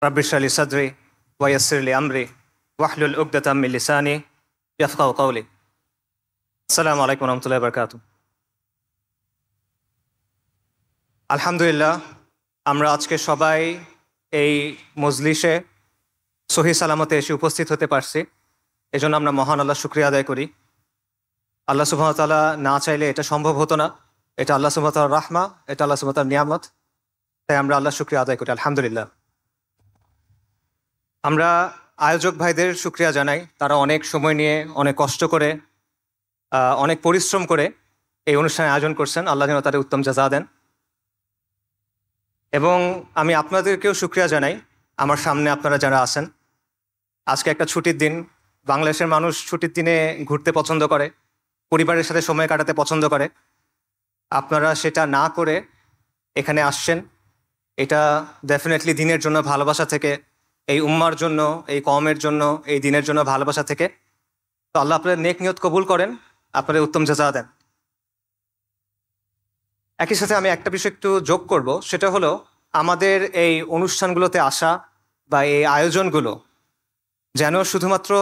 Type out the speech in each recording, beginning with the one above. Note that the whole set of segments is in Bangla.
رب اشرح لي صدري ويسر لي أمري واحلل عقدة من لساني يفقهوا قولي السلام عليكم ورحمة الله وبركاته আলহামদুলিল্লাহ আমরা আজকে সবাই এই মজলিসে সহি সালামতে এসে উপস্থিত হতে পারছি। এজন্য আমরা মহান আল্লাহ শুকরিয়া আদায় করি। আল্লাহ সুবহানাহু ওয়া তাআলা না চাইলে এটা সম্ভব হতো না। এটা আল্লাহ সুবহানাহু ওয়া তাআলার রাহমা, এটা আল্লাহ সুবহানাহু ওয়া তাআলার নিয়ামত। তাই আমরা আল্লাহ শুকরিয়া আদায় করি আলহামদুলিল্লাহ। আমরা আয়োজক ভাইদের শুকরিয়া জানাই। তারা অনেক সময় নিয়ে, অনেক কষ্ট করে, অনেক পরিশ্রম করে এই অনুষ্ঠানে আয়োজন করছেন। আল্লাহ যেন তাদের উত্তম জাযা দেন। এবং আমি আপনাদেরকেও শুকরিয়া জানাই, আমার সামনে আপনারা যারা আছেন। আজকে একটা ছুটির দিন। বাংলাদেশের মানুষ ছুটির দিনে ঘুরতে পছন্দ করে, পরিবারের সাথে সময় কাটাতে পছন্দ করে। আপনারা সেটা না করে এখানে আসছেন, এটা ডেফিনেটলি দিনের জন্য ভালোবাসা থেকে, এই উম্মার জন্য, এই কওমের জন্য, এই দিনের জন্য ভালোবাসা থেকে। তো আল্লাহ আপনাদের নেক নিয়ত কবুল করেন, আপনাদের উত্তম জাযা দেন। একই সাথে আমি একটা বিষয় একটু যোগ করব, সেটা হলো আমাদের এই অনুষ্ঠানগুলোতে আসা বা এই আয়োজনগুলো যেন শুধুমাত্র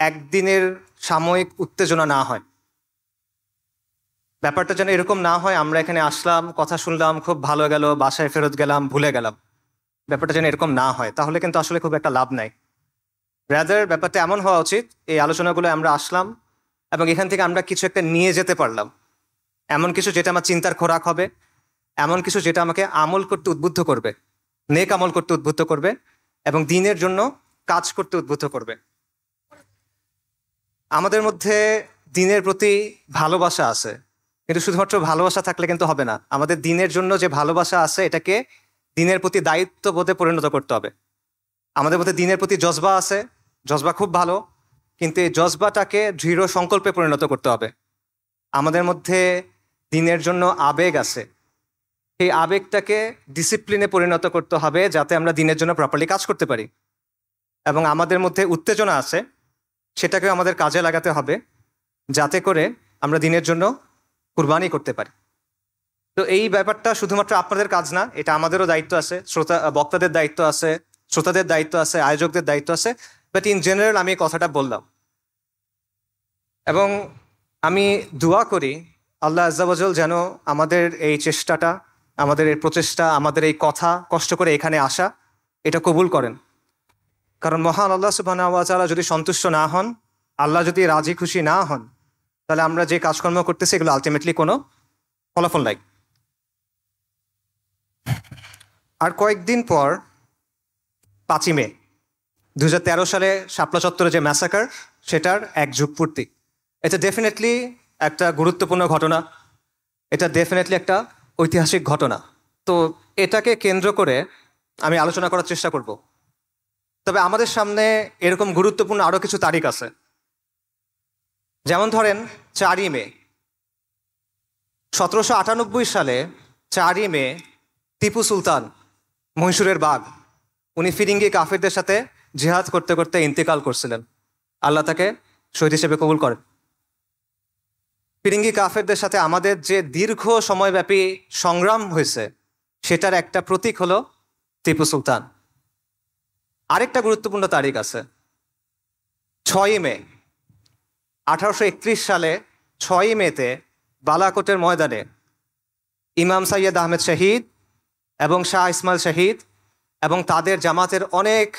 একদিনের সাময়িক উত্তেজনা না হয়। ব্যাপারটা যেন এরকম না হয় আমরা এখানে আসলাম, কথা শুনলাম, খুব ভালো গেল, বাসায় ফেরত গেলাম, ভুলে গেলাম। ব্যাপারটা যেন এরকম না হয়, তাহলে কিন্তু আসলে খুব একটা লাভ নাই। রাদার ব্যাপারটা এমন হওয়া উচিত, এই আলোচনাগুলো আমরা আসলাম এবং এখান থেকে আমরা কিছু একটা নিয়ে যেতে পারলাম। এমন কিছু যেটা আমার চিন্তার খোরাক হবে, এমন কিছু যেটা আমাকে আমল করতে উদ্বুদ্ধ করবে, নেক আমল করতে উদ্বুদ্ধ করবে এবং দিনের জন্য কাজ করতে উদ্বুদ্ধ করবে। আমাদের মধ্যে দিনের প্রতি ভালোবাসা আছে, কিন্তু শুধুমাত্র ভালোবাসা থাকলে কিন্তু হবে না। আমাদের দিনের জন্য যে ভালোবাসা আছে এটাকে দিনের প্রতি দায়িত্ববোধে পরিণত করতে হবে। আমাদের মধ্যে দিনের প্রতি জজবা আছে, জজবা খুব ভালো, কিন্তু এই জজবাটাকে দৃঢ় সংকল্পে পরিণত করতে হবে। আমাদের মধ্যে দিনের জন্য আবেগ আছে, এই আবেগটাকে ডিসিপ্লিনে পরিণত করতে হবে যাতে আমরা দিনের জন্য প্রপারলি কাজ করতে পারি। এবং আমাদের মধ্যে উত্তেজনা আছে, সেটাকে আমাদের কাজে লাগাতে হবে যাতে করে আমরা দিনের জন্য কুরবানি করতে পারি। তো এই ব্যাপারটা শুধুমাত্র আপনাদের কাজ না, এটা আমাদেরও দায়িত্ব আছে, বক্তাদের দায়িত্ব আছে, শ্রোতাদের দায়িত্ব আছে, আয়োজকদের দায়িত্ব আছে। বাট ইন জেনারেল আমি এই কথাটা বললাম এবং আমি দোয়া করি আল্লাহ আজ্জা ওয়াজাল যেন আমাদের এই চেষ্টাটা, আমাদের এই প্রচেষ্টা, আমাদের এই কথা, কষ্ট করে এখানে আসা, এটা কবুল করেন। কারণ মহান আল্লাহ সুবহানাহু ওয়া তাআলা যদি সন্তুষ্ট না হন, আল্লাহ যদি রাজি খুশি না হন, তাহলে আমরা যে কাজকর্ম করতেছি এগুলো আলটিমেটলি কোনো ফলাফল নাই। আর কয়েকদিন পর 5ই মে 2013 সালে শাপলা চত্বরে যে ম্যাসাকার, সেটার 1 যুগ পূর্তি। এটা ডেফিনেটলি একটা গুরুত্বপূর্ণ ঘটনা, এটা ডেফিনেটলি একটা ঐতিহাসিক ঘটনা। তো এটাকে কেন্দ্র করে আমি আলোচনা করার চেষ্টা করব। তবে আমাদের সামনে এরকম গুরুত্বপূর্ণ আরও কিছু তারিখ আছে। যেমন ধরেন 4ই মে 1798 সালে 4ই মে টিপু সুলতান, মহীশূরের বাঘ, উনি ফিরিঙ্গি কাফেরদের সাথে জিহাদ করতে করতে ইন্তেকাল করছিলেন। আল্লাহ তাকে শহীদ হিসেবে কবুল করেন। ফিরিঙ্গি কাফেরদের সাথে আমাদের যে দীর্ঘ সময়ব্যাপী সংগ্রাম হয়েছে, সেটার একটা প্রতীক হলো টিপু সুলতান। আরেকটা গুরুত্বপূর্ণ তারিখ আছে 6ই মে 1831 সালে 6ই মেতে বালাকোটের ময়দানে ইমাম সৈয়দ আহমেদ শহীদ এবং শাহ ইসমাইল শহীদ এবং তাদের জামাতের অনেক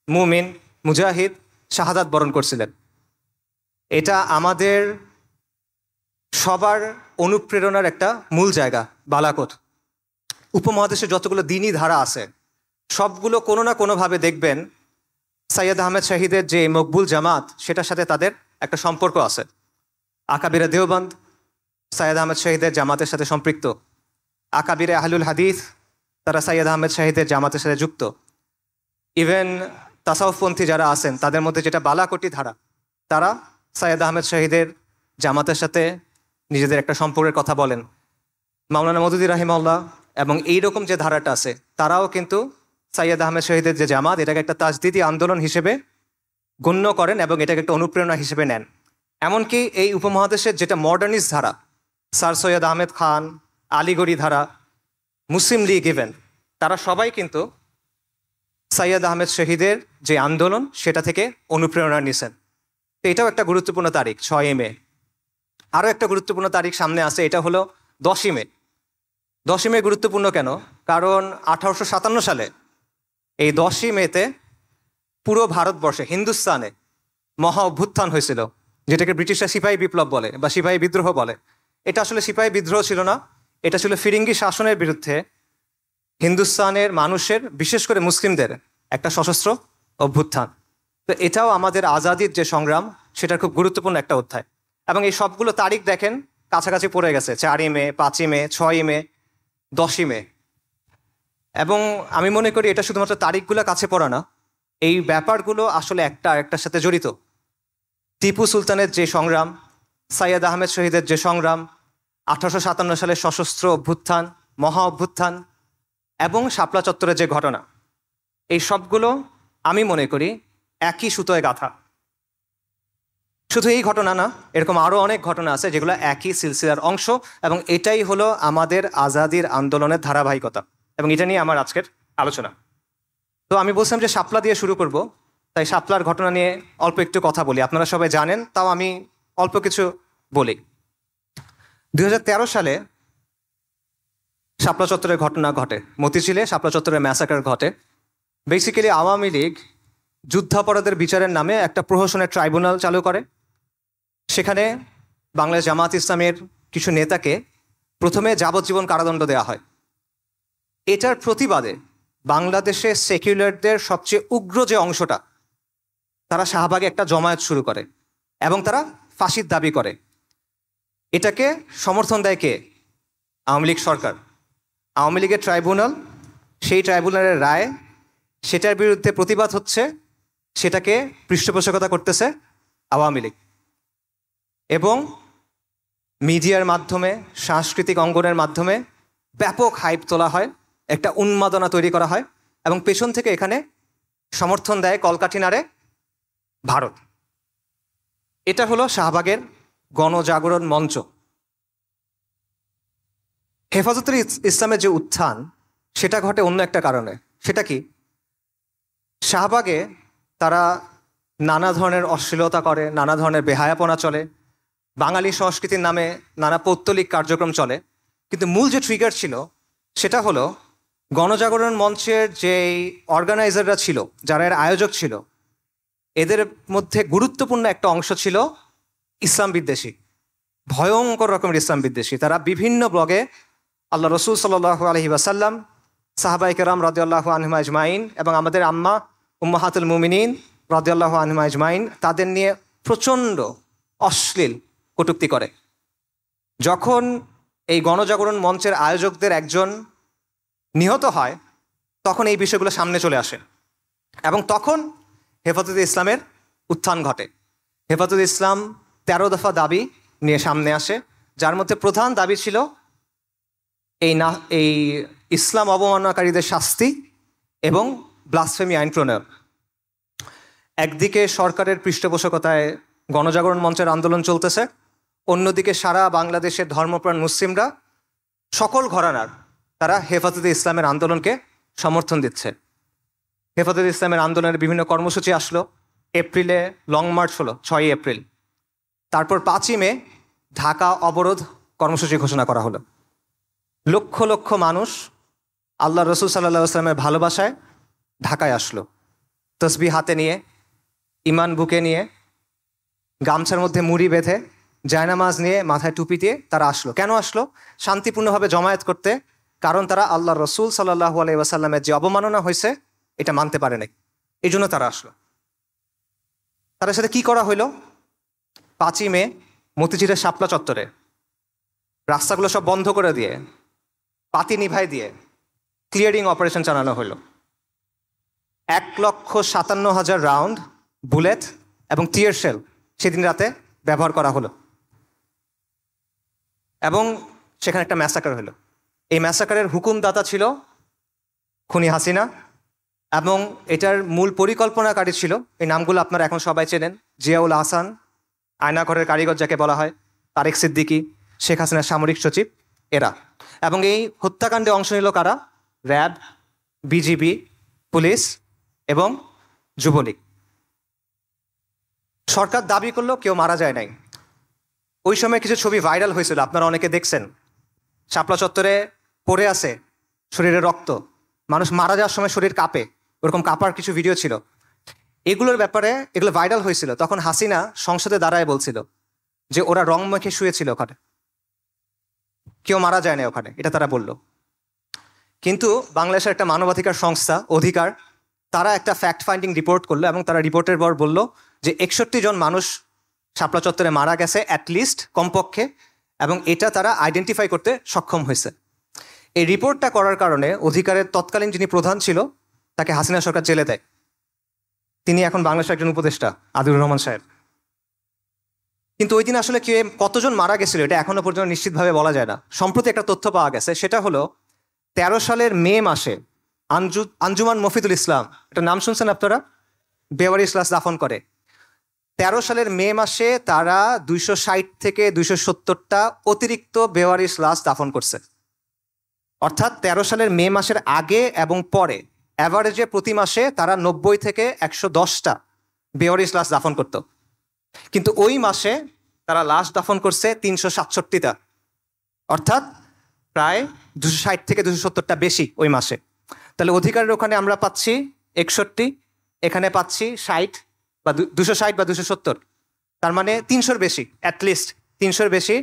মুমিন মুজাহিদ শাহাদাত বরণ করছিলেন। এটা আমাদের সবার অনুপ্রেরণার একটা মূল জায়গা। বালাকোট উপমহাদেশে যতগুলো দিনী ধারা আছে সবগুলো কোনো না কোনোভাবে দেখবেন সৈয়দ আহমেদ শহীদের যে মকবুল জামাত, সেটার সাথে তাদের একটা সম্পর্ক আছে। আকাবিরে দেওবন্দ সৈয়দ আহমেদ শহীদের জামাতের সাথে সম্পৃক্ত, আকাবিরে আহলুল হাদিস তারা সৈয়দ আহমেদ শহীদের জামাতের সাথে যুক্ত। ইভেন তাসাউফপন্থী যারা আছেন তাদের মধ্যে যেটা বালাকোটি ধারা, তারা সৈয়দ আহমেদ শহীদের জামাতের সাথে নিজেদের একটা সম্পর্কের কথা বলেন। মাওলানা মওদুদী রাহিমাহুল্লাহ এবং এইরকম যে ধারাটা আছে, তারাও কিন্তু সৈয়দ আহমেদ শহীদের যে জামাত, এটাকে একটা তাজদিদি আন্দোলন হিসেবে গণ্য করেন এবং এটাকে একটা অনুপ্রেরণা হিসেবে নেন। এমনকি এই উপমহাদেশের যেটা মডার্নিস্ট ধারা, স্যার সৈয়দ আহমেদ খান, আলিগড়ি ধারা, মুসলিম লীগ ইভেন, তারা সবাই কিন্তু সৈয়দ আহমেদ শহীদের যে আন্দোলন সেটা থেকে অনুপ্রেরণা নিছেন। তো এটাও একটা গুরুত্বপূর্ণ তারিখ 6 মে। আরও একটা গুরুত্বপূর্ণ তারিখ সামনে আছে, এটা হলো 10 মে। 10 মে গুরুত্বপূর্ণ কেন? কারণ 1857 সালে এই 10 মেতে পুরো ভারতবর্ষে, হিন্দুস্তানে মহা অভ্যুত্থান হয়েছিল, যেটাকে ব্রিটিশরা সিপাহী বিপ্লব বলে বা সিপাহী বিদ্রোহ বলে। এটা আসলে সিপাহী বিদ্রোহ ছিল না, এটা ছিল ফিরিঙ্গি শাসনের বিরুদ্ধে হিন্দুস্তানের মানুষের, বিশেষ করে মুসলিমদের একটা সশস্ত্র অভ্যুত্থান। তো এটাও আমাদের আজাদির যে সংগ্রাম সেটার খুব গুরুত্বপূর্ণ একটা অধ্যায়। এবং এই সবগুলো তারিখ দেখেন কাছাকাছি পড়ে গেছে, 4 মে, 5 মে, 6 মে, 10 মে। এবং আমি মনে করি এটা শুধুমাত্র তারিখগুলো কাছে পড়া না, এই ব্যাপারগুলো আসলে একটা আরেকটার সাথে জড়িত। টিপু সুলতানের যে সংগ্রাম, সৈয়দ আহমেদ শহীদের যে সংগ্রাম, 1857 সালের সশস্ত্র অভ্যুত্থান, মহা অভ্যুত্থান এবং শাপলা চত্বরের যে ঘটনা, এই সবগুলো আমি মনে করি একই সুতোয় গাঁথা। শুধু এই ঘটনা না, এরকম আরও অনেক ঘটনা আছে যেগুলো একই সিলসিলার অংশ, এবং এটাই হলো আমাদের আজাদির আন্দোলনের ধারাবাহিকতা। এবং এটা নিয়ে আমার আজকের আলোচনা। তো আমি বলছিলাম যে শাপলা দিয়ে শুরু করব, তাই শাপলার ঘটনা নিয়ে অল্প একটু কথা বলি। আপনারা সবাই জানেন, তাও আমি অল্প কিছু বলি। 2013 সালে শাপলা চত্বরের ঘটনা ঘটে, মতিঝিলে শাপলা চত্বরের ম্যাসাকার ঘটে। বেসিক্যালি আওয়ামী লীগ যুদ্ধাপরাধের বিচারের নামে একটা প্রহসনের ট্রাইব্যুনাল চালু করে। সেখানে বাংলাদেশ জামাত ইসলামের কিছু নেতাকে প্রথমে যাবজ্জীবন কারাদণ্ড দেওয়া হয়। এটার প্রতিবাদে বাংলাদেশে সেকুলারদের সবচেয়ে উগ্র যে অংশটা, তারা শাহবাগে একটা জমায়েত শুরু করে এবং তারা ফাঁসির দাবি করে। এটাকে সমর্থন দেয় কে? আওয়ামী লীগ সরকার। আওয়ামী লীগের ট্রাইব্যুনাল, সেই ট্রাইব্যুনালের রায়, সেটার বিরুদ্ধে প্রতিবাদ হচ্ছে, সেটাকে পৃষ্ঠপোষকতা করতেছে আওয়ামী লীগ। এবং মিডিয়ার মাধ্যমে, সাংস্কৃতিক অঙ্গনের মাধ্যমে ব্যাপক হাইপ তোলা হয়, একটা উন্মাদনা তৈরি করা হয়, এবং পেছন থেকে এখানে সমর্থন দেয় কলকাঠি নাড়ে ভারত। এটা হলো শাহবাগের গণজাগরণ মঞ্চ। হেফাজতে ইসলামের যে উত্থান, সেটা ঘটে অন্য একটা কারণে। সেটা কি? শাহবাগে তারা নানা ধরনের অশ্লীলতা করে, নানা ধরনের বেহায়াপনা চলে, বাঙালি সংস্কৃতির নামে নানা পৌত্তলিক কার্যক্রম চলে। কিন্তু মূল যে ট্রিগার ছিল সেটা হলো গণজাগরণ মঞ্চের যেই অর্গানাইজাররা ছিল, যারা এর আয়োজক ছিল, এদের মধ্যে গুরুত্বপূর্ণ একটা অংশ ছিল ইসলাম বিদ্বেষী, ভয়ঙ্কর রকমের ইসলাম বিদ্বেষী। তারা বিভিন্ন ব্লগে আল্লাহ রসুল সাল্লাল্লাহু আলাইহি ওয়াসাল্লাম, সাহাবায়ে কেরাম রাদিয়াল্লাহু আনহুম আজমাইন এবং আমাদের আম্মা উম্মাহাতুল মুমিনিন রাদিয়াল্লাহু আনহুম আজমাইন, তাদের নিয়ে প্রচণ্ড অশ্লীল কটূক্তি করে। যখন এই গণজাগরণ মঞ্চের আয়োজকদের একজন নিহত হয়, তখন এই বিষয়গুলো সামনে চলে আসে এবং তখন হেফাজতে ইসলামের উত্থান ঘটে। হেফাজতে ইসলাম 13 দফা দাবি নিয়ে সামনে আসে, যার মধ্যে প্রধান দাবি ছিল এই ইসলাম অবমাননাকারীদের শাস্তি এবং ব্লাসফেমি আইন প্রণয়ন। একদিকে সরকারের পৃষ্ঠপোষকতায় গণজাগরণ মঞ্চের আন্দোলন চলতেছে, অন্যদিকে সারা বাংলাদেশের ধর্মপ্রাণ মুসলিমরা, সকল ঘরানার, তারা হেফাজতে ইসলামের আন্দোলনকে সমর্থন দিচ্ছে। হেফাজতে ইসলামের আন্দোলনের বিভিন্ন কর্মসূচি আসলো। এপ্রিলে লং মার্চ হলো 6 এপ্রিল। তারপর 5 মে ঢাকা অবরোধ কর্মসূচি ঘোষণা করা হলো। লক্ষ লক্ষ মানুষ আল্লাহ রসুল সাল্লাল্লাহু আলাইহি ওয়াসাল্লামের ভালোবাসায় ঢাকায় আসলো, তসবিহ হাতে নিয়ে, ইমান বুকে নিয়ে, গামছার মধ্যে মুড়ি বেঁধে, জায়নামাজ নিয়ে, মাথায় টুপি দিয়ে তারা আসলো। কেন আসলো? শান্তিপূর্ণভাবে জমায়েত করতে। কারণ তারা আল্লাহ রসুল সাল্লাল্লাহু আলাইহি ওয়াসাল্লামের যে অবমাননা হয়েছে এটা মানতে পারে নাই, এই জন্য তারা আসলো। তাদের সাথে কি করা হইল? 5 মে মতিঝিলের শাপলা চত্বরে রাস্তাগুলো সব বন্ধ করে দিয়ে, পাতি নিভাই দিয়ে ক্লিয়ারিং অপারেশন চালানো হলো। 1,57,000 রাউন্ড বুলেট এবং টিয়ার শেল সেদিন রাতে ব্যবহার করা হলো এবং সেখানে একটা ম্যাসাকার হলো। এই ম্যাসাকারের হুকুমদাতা ছিল খুনি হাসিনা এবং এটার মূল পরিকল্পনাকারী ছিল, এই নামগুলো আপনারা এখন সবাই চেনেন, জিয়াউল আহসান, আয়নাঘরের কারিগর যাকে বলা হয়, তারেক সিদ্দিকী, শেখ হাসিনার সামরিক সচিব, এরা। এবং এই হত্যাকাণ্ডে অংশ নিল কারা? র্যাব, বিজিবি, পুলিশ এবং যুবলীগ। সরকার দাবি করলো কেউ মারা যায় নাই। ওই সময় কিছু ছবি ভাইরাল হয়েছিল, আপনারা অনেকে দেখছেন। শাপলা চত্বরে পড়ে আছে শরীরে রক্ত, মানুষ মারা যাওয়ার সময় শরীর কাঁপে, ওরকম কাঁপার কিছু ভিডিও ছিল। এগুলোর ব্যাপারে এগুলো ভাইরাল হয়েছিল। তখন হাসিনা সংসদে দাঁড়ায় বলছিল যে ওরা রং মেখে শুয়েছিল ওখানে, কেউ মারা যায় না ওখানে, এটা তারা বলল। কিন্তু বাংলাদেশের একটা মানবাধিকার সংস্থা অধিকার, তারা একটা ফ্যাক্ট ফাইন্ডিং রিপোর্ট করলো এবং তারা রিপোর্টের পর বলল যে 61 জন মানুষ শাপলা চত্বরে মারা গেছে অ্যাটলিস্ট, কমপক্ষে, এবং এটা তারা আইডেন্টিফাই করতে সক্ষম হয়েছে। এই রিপোর্টটা করার কারণে অধিকারের তৎকালীন যিনি প্রধান ছিল তাকে হাসিনা সরকার জেলে দেয়। তিনি এখন বাংলাদেশের একজন উপদেষ্টা, আদিলুর রহমান সাহেব। কিন্তু ওই দিন আসলে কতজন মারা গেছিল এটা এখনো পর্যন্ত নিশ্চিতভাবে বলা যায় না। সম্প্রতি একটা তথ্য পাওয়া গেছে, সেটা হলো 13 সালের মে মাসে আঞ্জুমান মফিদুল ইসলাম, এটা নাম শুনছেন আপনারা, বেওয়ারিশ লাশ দাফন করে। 13 সালের মে মাসে তারা 260 থেকে 270টা অতিরিক্ত বেওয়ারিশ লাশ দাফন করছে। অর্থাৎ 13 সালের মে মাসের আগে এবং পরে অ্যাভারেজে প্রতি মাসে তারা 90 থেকে 110টা বেওয়ারিশ লাশ দাফন করত। কিন্তু ওই মাসে তারা লাশ দাফন করছে 367টা, অর্থাৎ প্রায় 260 থেকে 270টা বেশি ওই মাসে। তাহলে অধিকারের ওখানে আমরা পাচ্ছি 61, এখানে পাচ্ছি 60 বা 260 বা 270, তার মানে 300-র বেশি, অ্যাটলিস্ট 300-র বেশি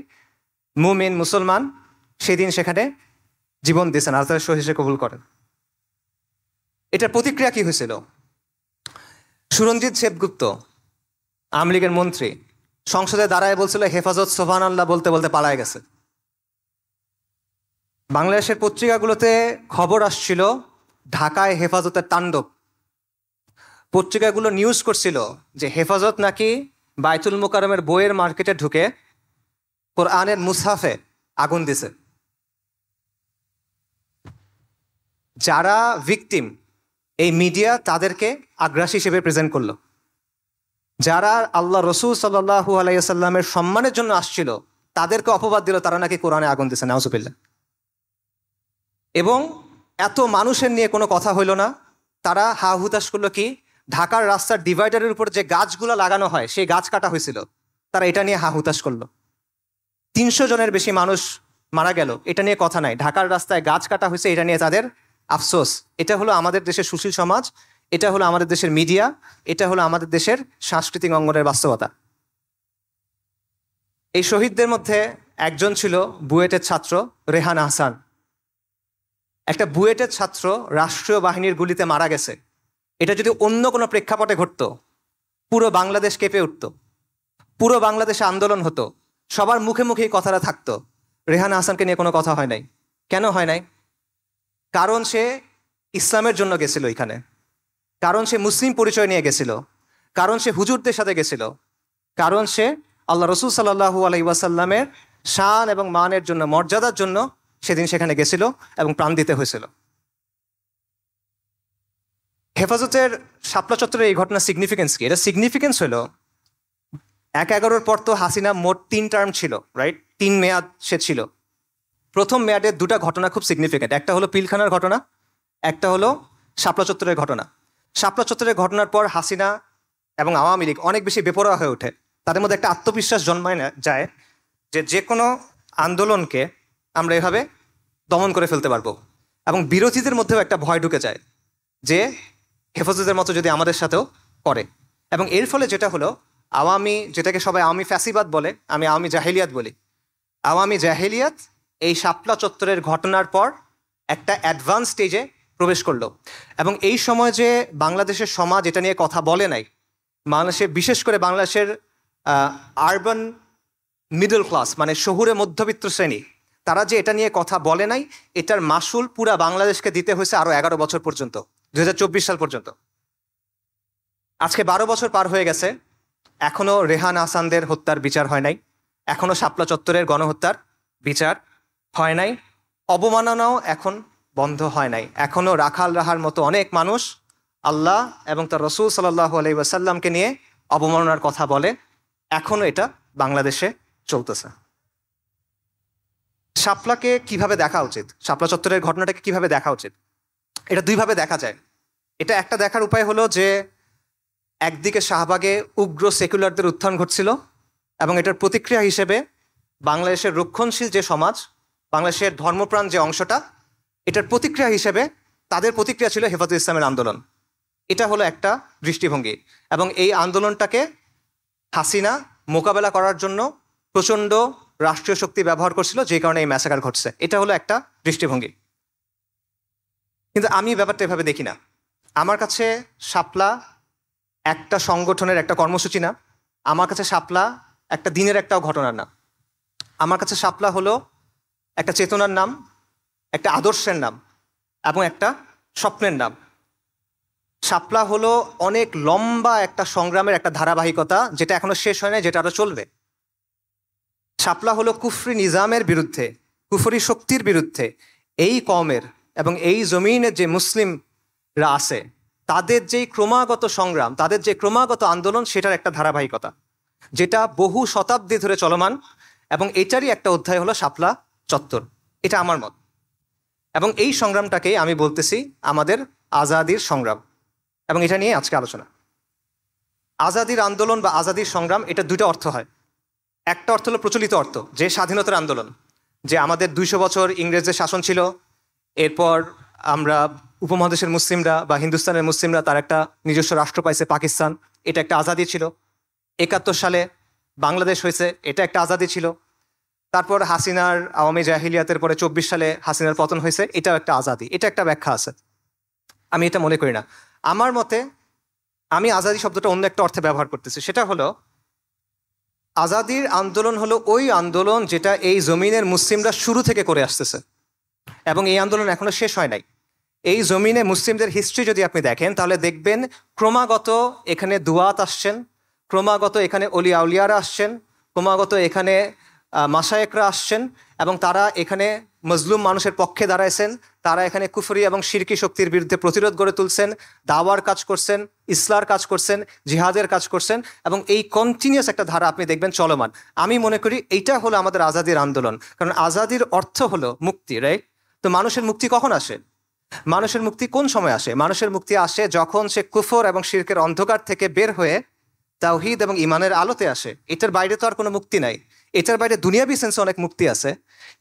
মুমিন মুসলমান সেদিন সেখানে জীবন দিয়েছেন, আল্লাহ তাআলা শহীদ হিসেবে কবুল করেন। এটার প্রতিক্রিয়া কি হয়েছিল? সুরঞ্জিত সেনগুপ্ত, আওয়ামী লীগের মন্ত্রী, সংসদে দাঁড়ায় বলছিল হেফাজত সুবহানাল্লাহ বলতে বলতে পালায় গেছে। বাংলাদেশের পত্রিকাগুলোতে খবর আসছিল ঢাকায় হেফাজতের তাণ্ডব। পত্রিকাগুলো নিউজ করছিল যে হেফাজত নাকি বায়তুল মোকাররমের বইয়ের মার্কেটে ঢুকে কোরআনের মুসহাফে আগুন দিছে। যারা ভিকটিম, এই মিডিয়া তাদেরকে আগ্রাসী হিসেবে প্রেজেন্ট করলো। যারা আল্লাহ রসুল সাল্লাল্লাহু আলাইহি সাল্লামের সম্মানের জন্য আসছিল তাদেরকে অপবাদ দিল তারা নাকি কোরআনে আগুন দিছে, নাউজুবিল্লাহ। এবং এত মানুষের নিয়ে কোনো কথা হইল না, তারা হা হুতাশ করলো কি, ঢাকার রাস্তার ডিভাইডারের উপর যে গাছগুলো লাগানো হয় সেই গাছ কাটা হয়েছিল, তারা এটা নিয়ে হা হুতাশ করলো। 300 জনের বেশি মানুষ মারা গেল, এটা নিয়ে কথা নাই। ঢাকার রাস্তায় গাছ কাটা হয়েছে, এটা নিয়ে তাদের আফসোস। এটা হলো আমাদের দেশের সুশীল সমাজ, এটা হলো আমাদের দেশের মিডিয়া, এটা হলো আমাদের দেশের সাংস্কৃতিক অঙ্গনের বাস্তবতা। এই শহীদদের মধ্যে একজন ছিল বুয়েটের ছাত্র রেহান আহসান। একটা বুয়েটের ছাত্র রাষ্ট্রীয় বাহিনীর গুলিতে মারা গেছে, এটা যদি অন্য কোনো প্রেক্ষাপটে ঘটতো পুরো বাংলাদেশ কেঁপে উঠত, পুরো বাংলাদেশে আন্দোলন হতো, সবার মুখে মুখে এই কথাটা থাকতো। রেহান আহসানকে নিয়ে কোনো কথা হয় নাই। কেন হয় নাই? কারণ সে ইসলামের জন্য গেছিল এখানে, কারণ সে মুসলিম পরিচয় নিয়ে গেছিল, কারণ সে হুজুরদের সাথে গেছিল, কারণ সে আল্লাহ রসুল সাল্লাল্লাহু আলাইহি ওয়াসাল্লামের শান এবং মানের জন্য, মর্যাদার জন্য সেদিন সেখানে গেছিল এবং প্রাণ দিতে হয়েছিল। হেফাজতের শাপলা চত্বরের এই ঘটনার সিগনিফিকেন্স কি? এটা সিগনিফিকেন্স হলো 1/11 পর তো হাসিনা মোট 3 টার্ম ছিল, রাইট? 3 মেয়াদ সে ছিল। প্রথম মেয়াদের 2টা ঘটনা খুব সিগনিফিকেন্ট, একটা হলো পিলখানার ঘটনা, একটা হলো শাপলা চত্বরের ঘটনা। শাপলা চত্বরের ঘটনার পর হাসিনা এবং আওয়ামী লীগ অনেক বেশি বেপরোয়া হয়ে ওঠে। তাদের মধ্যে একটা আত্মবিশ্বাস জন্মায় না যায় যে কোনো আন্দোলনকে আমরা এভাবে দমন করে ফেলতে পারবো, এবং বিরোধীদের মধ্যেও একটা ভয় ঢুকে যায় যে হেফাজতের মতো যদি আমাদের সাথেও করে। এবং এর ফলে যেটা হলো, আওয়ামী, যেটাকে সবাই আওয়ামী ফ্যাসিবাদ বলে, আমি আওয়ামী জাহেলিয়াত বলি, আওয়ামী জাহেলিয়াত এই শাপলা চত্বরের ঘটনার পর একটা অ্যাডভান্স স্টেজে প্রবেশ করলো। এবং এই সময় যে বাংলাদেশের সমাজ এটা নিয়ে কথা বলে নাই, বাংলাদেশের, বিশেষ করে বাংলাদেশের আরবান মিডল ক্লাস, মানে শহুরে মধ্যবিত্ত শ্রেণী, তারা যে এটা নিয়ে কথা বলে নাই, এটার মাসুল পুরা বাংলাদেশকে দিতে হয়েছে আরো 11 বছর পর্যন্ত, 2024 সাল পর্যন্ত। আজকে 12 বছর পার হয়ে গেছে, এখনো রেহান আহসানদের হত্যার বিচার হয় নাই, এখনো শাপলা চত্বরের গণহত্যার বিচার হয় নাই, অবমাননাও এখন বন্ধ হয় নাই। এখনো রাখাল রাহার মতো অনেক মানুষ আল্লাহ এবং তার রসুল সাল্লাল্লাহু আলাইহি ওয়াসাল্লামকে নিয়ে অবমাননার কথা বলে, এখনো এটা বাংলাদেশে চলতেছে। শাপলাকে কিভাবে দেখা উচিত, শাপলা চত্বরের ঘটনাটাকে কিভাবে দেখা উচিত? এটা দুইভাবে দেখা যায়। এটা একটা দেখার উপায় হলো যে একদিকে শাহবাগে উগ্র সেকুলারদের উত্থান ঘটছিল এবং এটার প্রতিক্রিয়া হিসেবে বাংলাদেশের রক্ষণশীল যে সমাজ, বাংলাদেশের ধর্মপ্রাণ যে অংশটা, এটার প্রতিক্রিয়া হিসেবে তাদের প্রতিক্রিয়া ছিল হেফাজত ইসলামের আন্দোলন। এটা হলো একটা দৃষ্টিভঙ্গি, এবং এই আন্দোলনটাকে হাসিনা মোকাবেলা করার জন্য প্রচণ্ড রাষ্ট্রীয় শক্তি ব্যবহার করছিল, যে কারণে এই ম্যাসাকার ঘটছে। এটা হলো একটা দৃষ্টিভঙ্গি। কিন্তু আমি ব্যাপারটা এভাবে দেখি না। আমার কাছে শাপলা একটা সংগঠনের একটা কর্মসূচি না, আমার কাছে শাপলা একটা দিনের একটাও ঘটনার না। আমার কাছে শাপলা হলো একটা চেতনার নাম, একটা আদর্শের নাম এবং একটা স্বপ্নের নাম। শাপলা হলো অনেক লম্বা একটা সংগ্রামের একটা ধারাবাহিকতা, যেটা এখনো শেষ হয় না, যেটা আরো চলবে। শাপলা হলো কুফরি নিজামের বিরুদ্ধে, কুফরি শক্তির বিরুদ্ধে এই কওমের এবং এই জমিনের যে মুসলিমরা আছে তাদের যেই ক্রমাগত সংগ্রাম, তাদের যে ক্রমাগত আন্দোলন, সেটার একটা ধারাবাহিকতা যেটা বহু শতাব্দী ধরে চলমান, এবং এটারই একটা অধ্যায় হলো শাপলা চত্বর। এটা আমার মত, এবং এই সংগ্রামটাকেই আমি বলতেছি আমাদের আজাদির সংগ্রাম, এবং এটা নিয়ে আজকে আলোচনা। আজাদির আন্দোলন বা আজাদির সংগ্রাম, এটা দুটো অর্থ হয়। একটা অর্থ হলো প্রচলিত অর্থ, যে স্বাধীনতার আন্দোলন, যে আমাদের 200 বছর ইংরেজদের শাসন ছিল, এরপর আমরা উপমহাদেশের মুসলিমরা বা হিন্দুস্তানের মুসলিমরা তার একটা নিজস্ব রাষ্ট্র পাইছে পাকিস্তান, এটা একটা আজাদি ছিল। 71 সালে বাংলাদেশ হয়েছে, এটা একটা আজাদি ছিল। তারপর হাসিনার আওয়ামী জাহিলিয়াতের পরে 24 সালে হাসিনার পতন হয়েছে, এটাও একটা আজাদি। এটা একটা ব্যাখ্যা আছে, আমি এটা মনে করি না। আমার মতে আমি আজাদি শব্দটা অন্য একটা অর্থে ব্যবহার করতেছি। সেটা হলো আজাদির আন্দোলন হলো ওই আন্দোলন যেটা এই জমিনের মুসলিমরা শুরু থেকে করে আসতেছে, এবং এই আন্দোলন এখনো শেষ হয় নাই। এই জমিনে মুসলিমদের হিস্ট্রি যদি আপনি দেখেন, তাহলে দেখবেন ক্রমাগত এখানে দুয়াত আসছেন, ক্রমাগত এখানে অলি আউলিয়ারা আসছেন, ক্রমাগত এখানে মাশায়েকরা আসছেন, এবং তারা এখানে মজলুম মানুষের পক্ষে দাঁড়াইছেন। তারা এখানে কুফরি এবং শিরকি শক্তির বিরুদ্ধে প্রতিরোধ গড়ে তুলছেন, দাওয়ার কাজ করছেন, ইসলার কাজ করছেন, জিহাদের কাজ করছেন, এবং এই কন্টিনিউয়াস একটা ধারা আপনি দেখবেন চলমান। আমি মনে করি এইটা হলো আমাদের আজাদির আন্দোলন, কারণ আজাদির অর্থ হলো মুক্তি, রাইট? তো মানুষের মুক্তি কখন আসে? মানুষের মুক্তি কোন সময় আসে? মানুষের মুক্তি আসে যখন সে কুফর এবং শিরকের অন্ধকার থেকে বের হয়ে তাওহীদ এবং ইমানের আলোতে আসে। এটার বাইরে তো আর কোনো মুক্তি নাই। এটার বাইরে দুনিয়াবি সেন্সে অনেক মুক্তি আছে,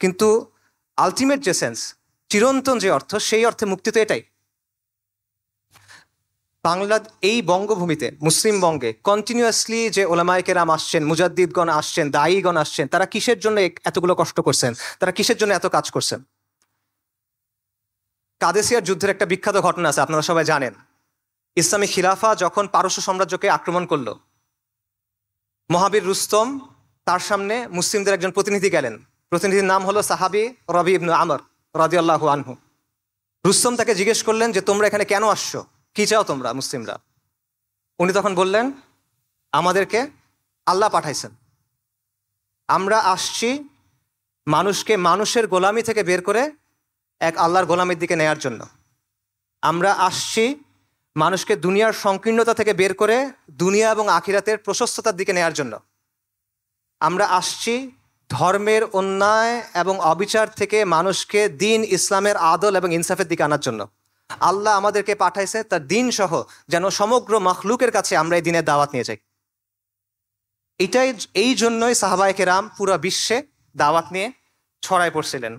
কিন্তু আলটিমেট যে সেন্স, চিরন্তন যে অর্থ, সেই অর্থে মুক্তি তো এটাই। বাংলা এই বঙ্গভূমিতে, মুসলিম বঙ্গে কন্টিনিউয়াসলি যে ওলামায়ে কেরাম আসছেন, মুজাদ্দিদগণ আসছেন, দায়ীগণ আসছেন, তারা কিসের জন্য এতগুলো কষ্ট করছেন? তারা কিসের জন্য এত কাজ করছেন? কাদেসিয়ার যুদ্ধের একটা বিখ্যাত ঘটনা আছে, আপনারা সবাই জানেন। ইসলামী খিলাফা যখন পারস্য সাম্রাজ্যকে আক্রমণ করলো, মহাবীর রুস্তম তার সামনে মুসলিমদের একজন প্রতিনিধি গেলেন। প্রতিনিধির নাম হলো সাহাবী রবি ইবনে আমর রাদিয়াল্লাহু আনহু। রুস্তম তাকে জিজ্ঞেস করলেন যে তোমরা এখানে কেন আসছো, কি চাও তোমরা মুসলিমরা? উনি তখন বললেন, আমাদেরকে আল্লাহ পাঠাইছেন, আমরা আসছি মানুষকে মানুষের গোলামি থেকে বের করে এক আল্লাহর গোলামির দিকে নেয়ার জন্য। আমরা আসছি মানুষকে দুনিয়ার সংকীর্ণতা থেকে বের করে দুনিয়া এবং আখিরাতের প্রশস্ততার দিকে নেয়ার জন্য। আমরা আসছি ধর্মের অন্যায় এবং অবিচার থেকে মানুষকে দিন ইসলামের আদল এবং ইনসাফের দিকে আনার জন্য। আল্লাহ আমাদেরকে পাঠাইছে তার দিন সহ, যেন সমগ্র মখলুকের কাছে আমরা এই দিনের দাওয়াত নিয়ে যাই। এই জন্যই সাহাবায়ে কেরাম পুরো বিশ্বে দাওয়াত নিয়ে ছড়ায় পড়ছিলেন।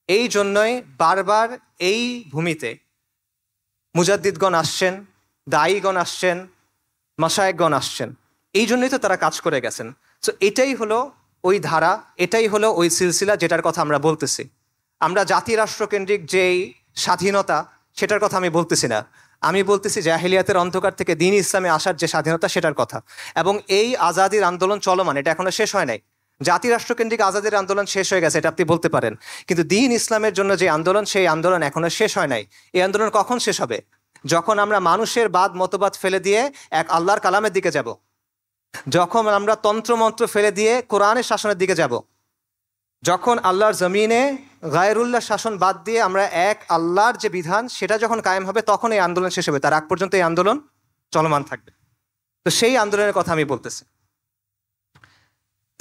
এই জন্যই বারবার এই ভূমিতে মুজাদ্দিদগণ আসছেন, দায়ীগণ আসছেন, মাশায়েখগণ আসছেন। এই জন্যই তো তারা কাজ করে গেছেন। সো এটাই হলো ওই ধারা, এটাই হলো ওই সিলসিলা যেটার কথা আমরা বলতেছি। আমরা জাতি রাষ্ট্রকেন্দ্রিক যেই স্বাধীনতা, সেটার কথা আমি বলতেছি না। আমি বলতেছি জাহেলিয়াতের অন্ধকার থেকে দিন ইসলামে আসার যে স্বাধীনতা, সেটার কথা। এবং এই আজাদির আন্দোলন চলমান, এটা এখনো শেষ হয় নাই। জাতি রাষ্ট্রকেন্দ্রিক আজাদির আন্দোলন শেষ হয়ে গেছে, এটা আপনি বলতে পারেন, কিন্তু দিন ইসলামের জন্য যে আন্দোলন, সেই আন্দোলন এখনো শেষ হয় নাই। এই আন্দোলন কখন শেষ হবে? যখন আমরা মানুষের বাদ মতবাদ ফেলে দিয়ে এক আল্লাহর কালামের দিকে যাব, যখন আমরা তন্ত্রমন্ত্র ফেলে দিয়ে কোরআনের শাসনের দিকে যাব, যখন আল্লাহর জমিনে গায়রুল্লাহ শাসন বাদ দিয়ে আমরা এক আল্লাহর যে বিধান, সেটা যখন কায়েম হবে, তখন এই আন্দোলন শেষ হবে। তার আগ পর্যন্ত এই আন্দোলন চলমান থাকবে। তো সেই আন্দোলনের কথা আমি বলতেছি।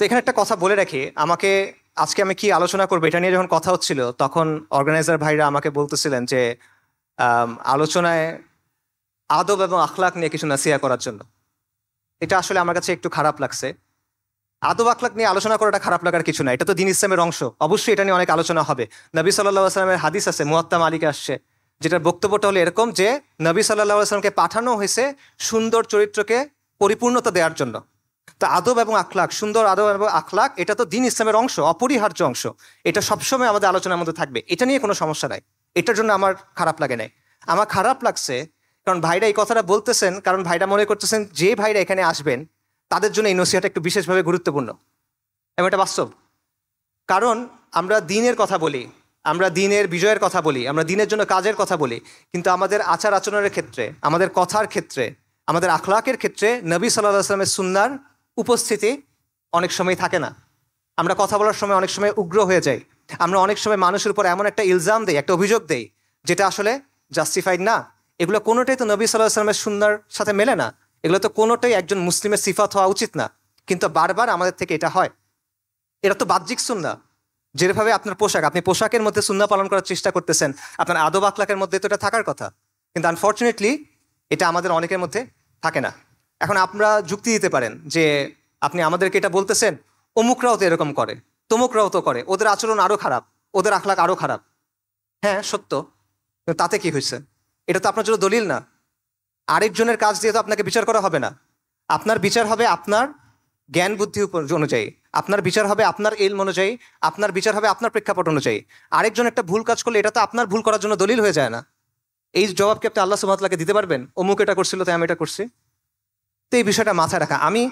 তো এখানে একটা কথা বলে রাখি, আজকে আমি কি আলোচনা করবো এটা নিয়ে যখন কথা হচ্ছিল, তখন অর্গানাইজার ভাইরা আমাকে বলতেছিলেন যে আলোচনায় আদব এবং আখলাক নিয়ে কিছু নাসিহা করার জন্য। এটা আসলে আমার কাছে একটু খারাপ লাগছে। আদব আখলাক নিয়ে আলোচনা করাটা খারাপ লাগার কিছু না, এটা তো দিন ইসলামের অংশ, অবশ্যই এটা নিয়ে অনেক আলোচনা হবে। নবী সাল্লাল্লাহু আলাইহি ওয়াসাল্লামের হাদিস আছে, মুয়াত্তা মালিকে আসছে, যেটার বক্তব্যটা হলো এরকম যে নবী সাল্লাল্লাহু আলাইহি ওয়াসাল্লামকে পাঠানো হয়েছে সুন্দর চরিত্রকে পরিপূর্ণতা দেওয়ার জন্য। তো আদব এবং আখলাক, সুন্দর আদব এবং আখলাক, এটা তো দিন ইসলামের অংশ, অপরিহার্য অংশ। এটা সবসময় আমাদের আলোচনার মধ্যে থাকবে, এটা নিয়ে কোনো সমস্যা নাই। এটার জন্য আমার খারাপ লাগে নাই। আমার খারাপ লাগছে কারণ ভাইরা এই কথাটা বলতেছেন, কারণ ভাইরা মনে করতেছেন যে ভাইরা এখানে আসবেন তাদের জন্য এই নসিহাটা একটু বিশেষভাবে গুরুত্বপূর্ণ, এবং এটা বাস্তব। কারণ আমরা দ্বীনের কথা বলি, আমরা দ্বীনের বিজয়ের কথা বলি, আমরা দ্বীনের জন্য কাজের কথা বলি, কিন্তু আমাদের আচার আচরণের ক্ষেত্রে, আমাদের কথার ক্ষেত্রে, আমাদের আখলাকের ক্ষেত্রে নবী সাল্লাল্লাহু আলাইহি ওয়াসাল্লামের সুন্নাহর উপস্থিতি অনেক সময় থাকে না। আমরা কথা বলার সময় অনেক সময় উগ্র হয়ে যাই, আমরা অনেক সময় মানুষের উপর এমন একটা ইলজাম দেই, একটা অভিযোগ দেই যেটা আসলে জাস্টিফাইড না। এগুলো কোনোটাই তো নবী সাল্লাল্লাহু আলাইহি ওয়াসাল্লামের সুন্নাহর সাথে মেলে না, এগুলো তো কোনোটাই একজন মুসলিমের সিফাত হওয়া উচিত না, কিন্তু বারবার আমাদের থেকে এটা হয়। এটা তো বাহ্যিক সুন্নাহ, যেভাবে আপনার পোশাক, আপনি পোশাকের মধ্যে সুন্নাহ পালন করার চেষ্টা করতেছেন, আপনার আদব আখলাকের মধ্যে তো এটা থাকার কথা, কিন্তু আনফর্চুনেটলি এটা আমাদের অনেকের মধ্যে থাকে না। এখন আপনারা যুক্তি দিতে পারেন যে আপনি আমাদেরকে এটা বলতেছেন অমুকরাও তো এরকম করে, তমুকরাও তো করে, ওদের আচরণ আরও খারাপ, ওদের আখলাক আরও খারাপ। হ্যাঁ সত্য, কিন্তু তাতে কি হয়েছে? এটা তো আপনার জন্য দলিল না। আরেকজনের কাজ দিয়ে তো আপনাকে বিচার করা হবে না। আপনার বিচার হবে আপনার জ্ঞান বুদ্ধি অনুযায়ী, আপনার বিচার হবে আপনার ইলম অনুযায়ী, আপনার বিচার হবে আপনার প্রেক্ষাপট অনুযায়ী। আরেকজন একটা ভুল কাজ করলে এটা তো আপনার ভুল করার জন্য দলিল হয়ে যায় না। এই জবাব কি আপনি আল্লাহ সুবহানাহু ওয়া তাআলাকে দিতে পারবেন? অমুক এটা করছিল তাই আমি এটা করছি? তো এই বিষয়টা মাথায় রাখা। আমি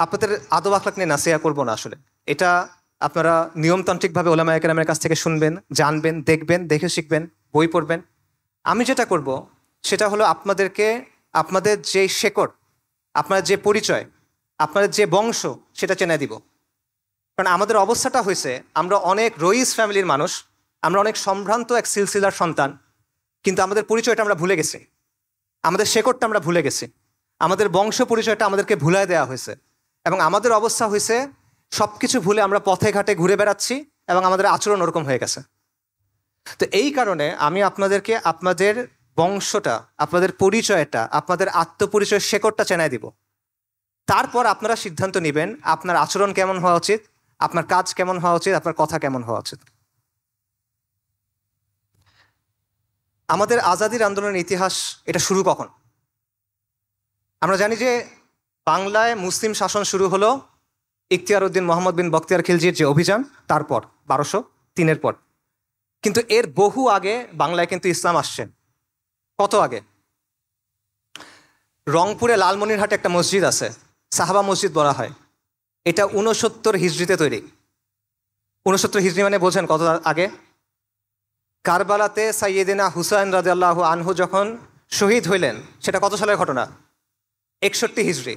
আপনাদের আদব আখলাক নিয়ে নাসিহা করবো না আসলে, এটা আপনারা নিয়মতান্ত্রিকভাবে ওলামায়ে কেরামের কাছ থেকে শুনবেন, জানবেন, দেখবেন, দেখে শিখবেন, বই পড়বেন। আমি যেটা করব সেটা হলো আপনাদেরকে আপনাদের যে শেকড়, আপনার যে পরিচয়, আপনাদের যে বংশ, সেটা চেনে দিব। কারণ আমাদের অবস্থাটা হয়েছে, আমরা অনেক রইস ফ্যামিলির মানুষ, আমরা অনেক সম্ভ্রান্ত এক সিলসিলার সন্তান, কিন্তু আমাদের পরিচয়টা আমরা ভুলে গেছি, আমাদের শেকড়টা আমরা ভুলে গেছি, আমাদের বংশ পরিচয়টা আমাদেরকে ভুলায় দেওয়া হয়েছে, এবং আমাদের অবস্থা হয়েছে সব কিছু ভুলে আমরা পথে ঘাটে ঘুরে বেড়াচ্ছি এবং আমাদের আচরণ ওরকম হয়ে গেছে। তো এই কারণে আমি আপনাদেরকে আপনাদের বংশটা, আপনাদের পরিচয়টা, আপনাদের আত্মপরিচয়ের শেকড়টা চেনায় দিব। তারপর আপনারা সিদ্ধান্ত নেবেন আপনার আচরণ কেমন হওয়া উচিত, আপনার কাজ কেমন হওয়া উচিত, আপনার কথা কেমন হওয়া উচিত। আমাদের আজাদির আন্দোলনের ইতিহাস, এটা শুরু কখন? আমরা জানি যে বাংলায় মুসলিম শাসন শুরু হলো ইখতিয়ার উদ্দিন মোহাম্মদ বিন বখতিয়ার খিলজির যে অভিযান, তারপর 1203 পর। কিন্তু এর বহু আগে বাংলায় কিন্তু ইসলাম আসছে। কত আগে? রংপুরে লালমনিরহাটে একটা মসজিদ আছে, সাহাবা মসজিদ বলা হয়, এটা 69 হিজরিতে তৈরি। 69 হিজরি মানে বোঝেন কত আগে? কারবালাতে সাইয়েদিনা হুসাইন রাদিয়াল্লাহু আনহু যখন শহীদ হইলেন, সেটা কত সালের ঘটনা? 61 হিজরি।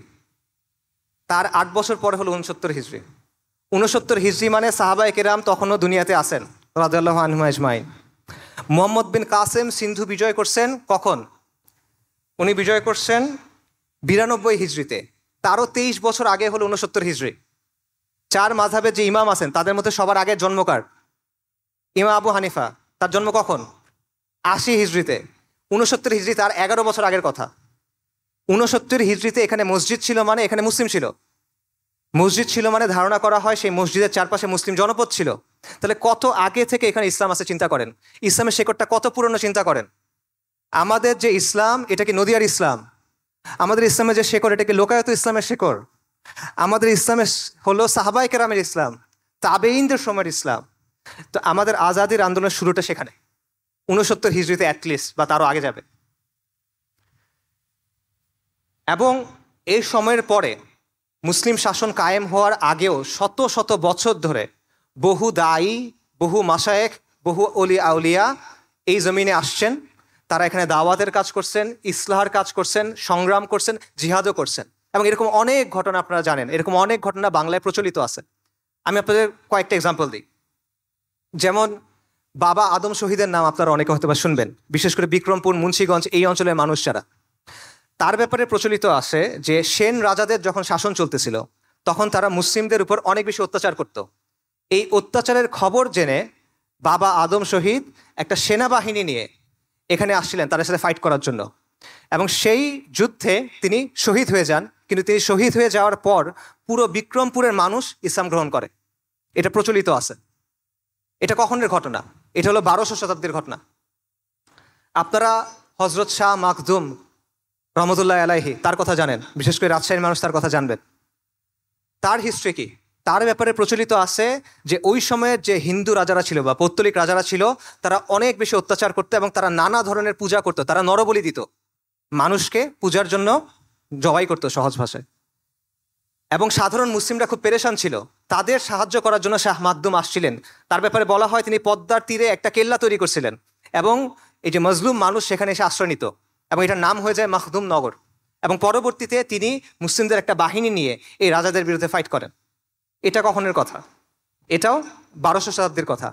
তার 8 বছর পরে হলো 69 হিজরি। 69 হিজরি মানে সাহাবায়ে কেরাম তখনও দুনিয়াতে আছেন রাদিয়াল্লাহু আনহুম আজমাইন। মুহাম্মদ বিন কাসেম সিন্ধু বিজয় করছেন কখন? উনি বিজয় করছেন 92 হিজরিতে, তারও 23 বছর আগে হলো 69 হিজরি। 4 মাযহাবের যে ইমাম আছেন তাদের মধ্যে সবার আগে জন্মকার ইমাম আবু হানিফা, তার জন্ম কখন? 80 হিজরিতে। 69 হিজরি তার 11 বছর আগের কথা। 69 হিজরিতে এখানে মসজিদ ছিল মানে এখানে মুসলিম ছিল, মসজিদ ছিল মানে ধারণা করা হয় সেই মসজিদের চারপাশে মুসলিম জনপদ ছিল। তাহলে কত আগে থেকে এখানে ইসলাম আছে চিন্তা করেন, ইসলামের শেকড়টা কত পুরনো চিন্তা করেন। আমাদের যে ইসলাম, এটা কি নদিয়ার ইসলাম? আমাদের ইসলামের যে শেকড়, এটা কি লোকায়ত ইসলামের শেকড়? আমাদের ইসলামের হলো সাহাবায়ে কেরামের ইসলাম, তাবেঈনদের সময়ের ইসলাম। তো আমাদের আজাদির আন্দোলনের শুরুটা সেখানে 69 হিজরিতে অ্যাটলিস্ট, বা তারও আগে যাবে। এবং এই সময়ের পরে মুসলিম শাসন কায়েম হওয়ার আগেও শত শত বছর ধরে বহু দায়ী, বহু মাশায়েখ, বহু অলি আউলিয়া এই জমিনে আসছেন। তারা এখানে দাওয়াতের কাজ করছেন, ইসলাহার কাজ করছেন, সংগ্রাম করছেন, জিহাদও করছেন। এবং এরকম অনেক ঘটনা আপনারা জানেন, এরকম অনেক ঘটনা বাংলায় প্রচলিত আছে। আমি আপনাদের কয়েকটা এক্সাম্পল দিই। যেমন বাবা আদম শহীদের নাম আপনারা অনেকে হয়তো বা শুনবেন, বিশেষ করে বিক্রমপুর, মুন্সিগঞ্জ এই অঞ্চলের মানুষ যারা। তার ব্যাপারে প্রচলিত আছে যে সেন রাজাদের যখন শাসন চলতেছিল তখন তারা মুসলিমদের উপর অনেক বেশি অত্যাচার করত। এই অত্যাচারের খবর জেনে বাবা আদম শহীদ একটা সেনাবাহিনী নিয়ে এখানে আসছিলেন তাদের সাথে ফাইট করার জন্য, এবং সেই যুদ্ধে তিনি শহীদ হয়ে যান। কিন্তু তিনি শহীদ হয়ে যাওয়ার পর পুরো বিক্রমপুরের মানুষ ইসলাম গ্রহণ করে, এটা প্রচলিত আছে। এটা কখনের ঘটনা? এটা হলো 1200 শতাব্দীর ঘটনা। আপনারা হজরত শাহ মাখদুম রহমতুল্লাহ আলাইহি তার কথা জানেন, বিশেষ করে রাজশাহীর মানুষ তার কথা জানবেন। তার হিস্ট্রি কি? তার ব্যাপারে প্রচলিত আছে যে ওই সময়ের যে হিন্দু রাজারা ছিল বা পৌত্তলিক রাজারা ছিল, তারা অনেক বেশি অত্যাচার করতো এবং তারা নানা ধরনের পূজা করতো। তারা নরবলি দিত, মানুষকে পূজার জন্য জবাই করতো সহজ ভাষায়। এবং সাধারণ মুসলিমরা খুব পেরেশান ছিল, তাদের সাহায্য করার জন্য শাহ মাখদুম আসছিলেন। তার ব্যাপারে বলা হয় তিনি পদ্মার তীরে একটা কেল্লা তৈরি করছিলেন এবং এই যে মজলুম মানুষ সেখানে এসে আশ্রয় নিত, এবং এটার নাম হয়ে যায় মাখদুম নগর। এবং পরবর্তীতে তিনি মুসলিমদের একটা বাহিনী নিয়ে এই রাজাদের বিরুদ্ধে ফাইট করেন। এটা কখনের কথা? এটাও 1200 শতাব্দীর কথা।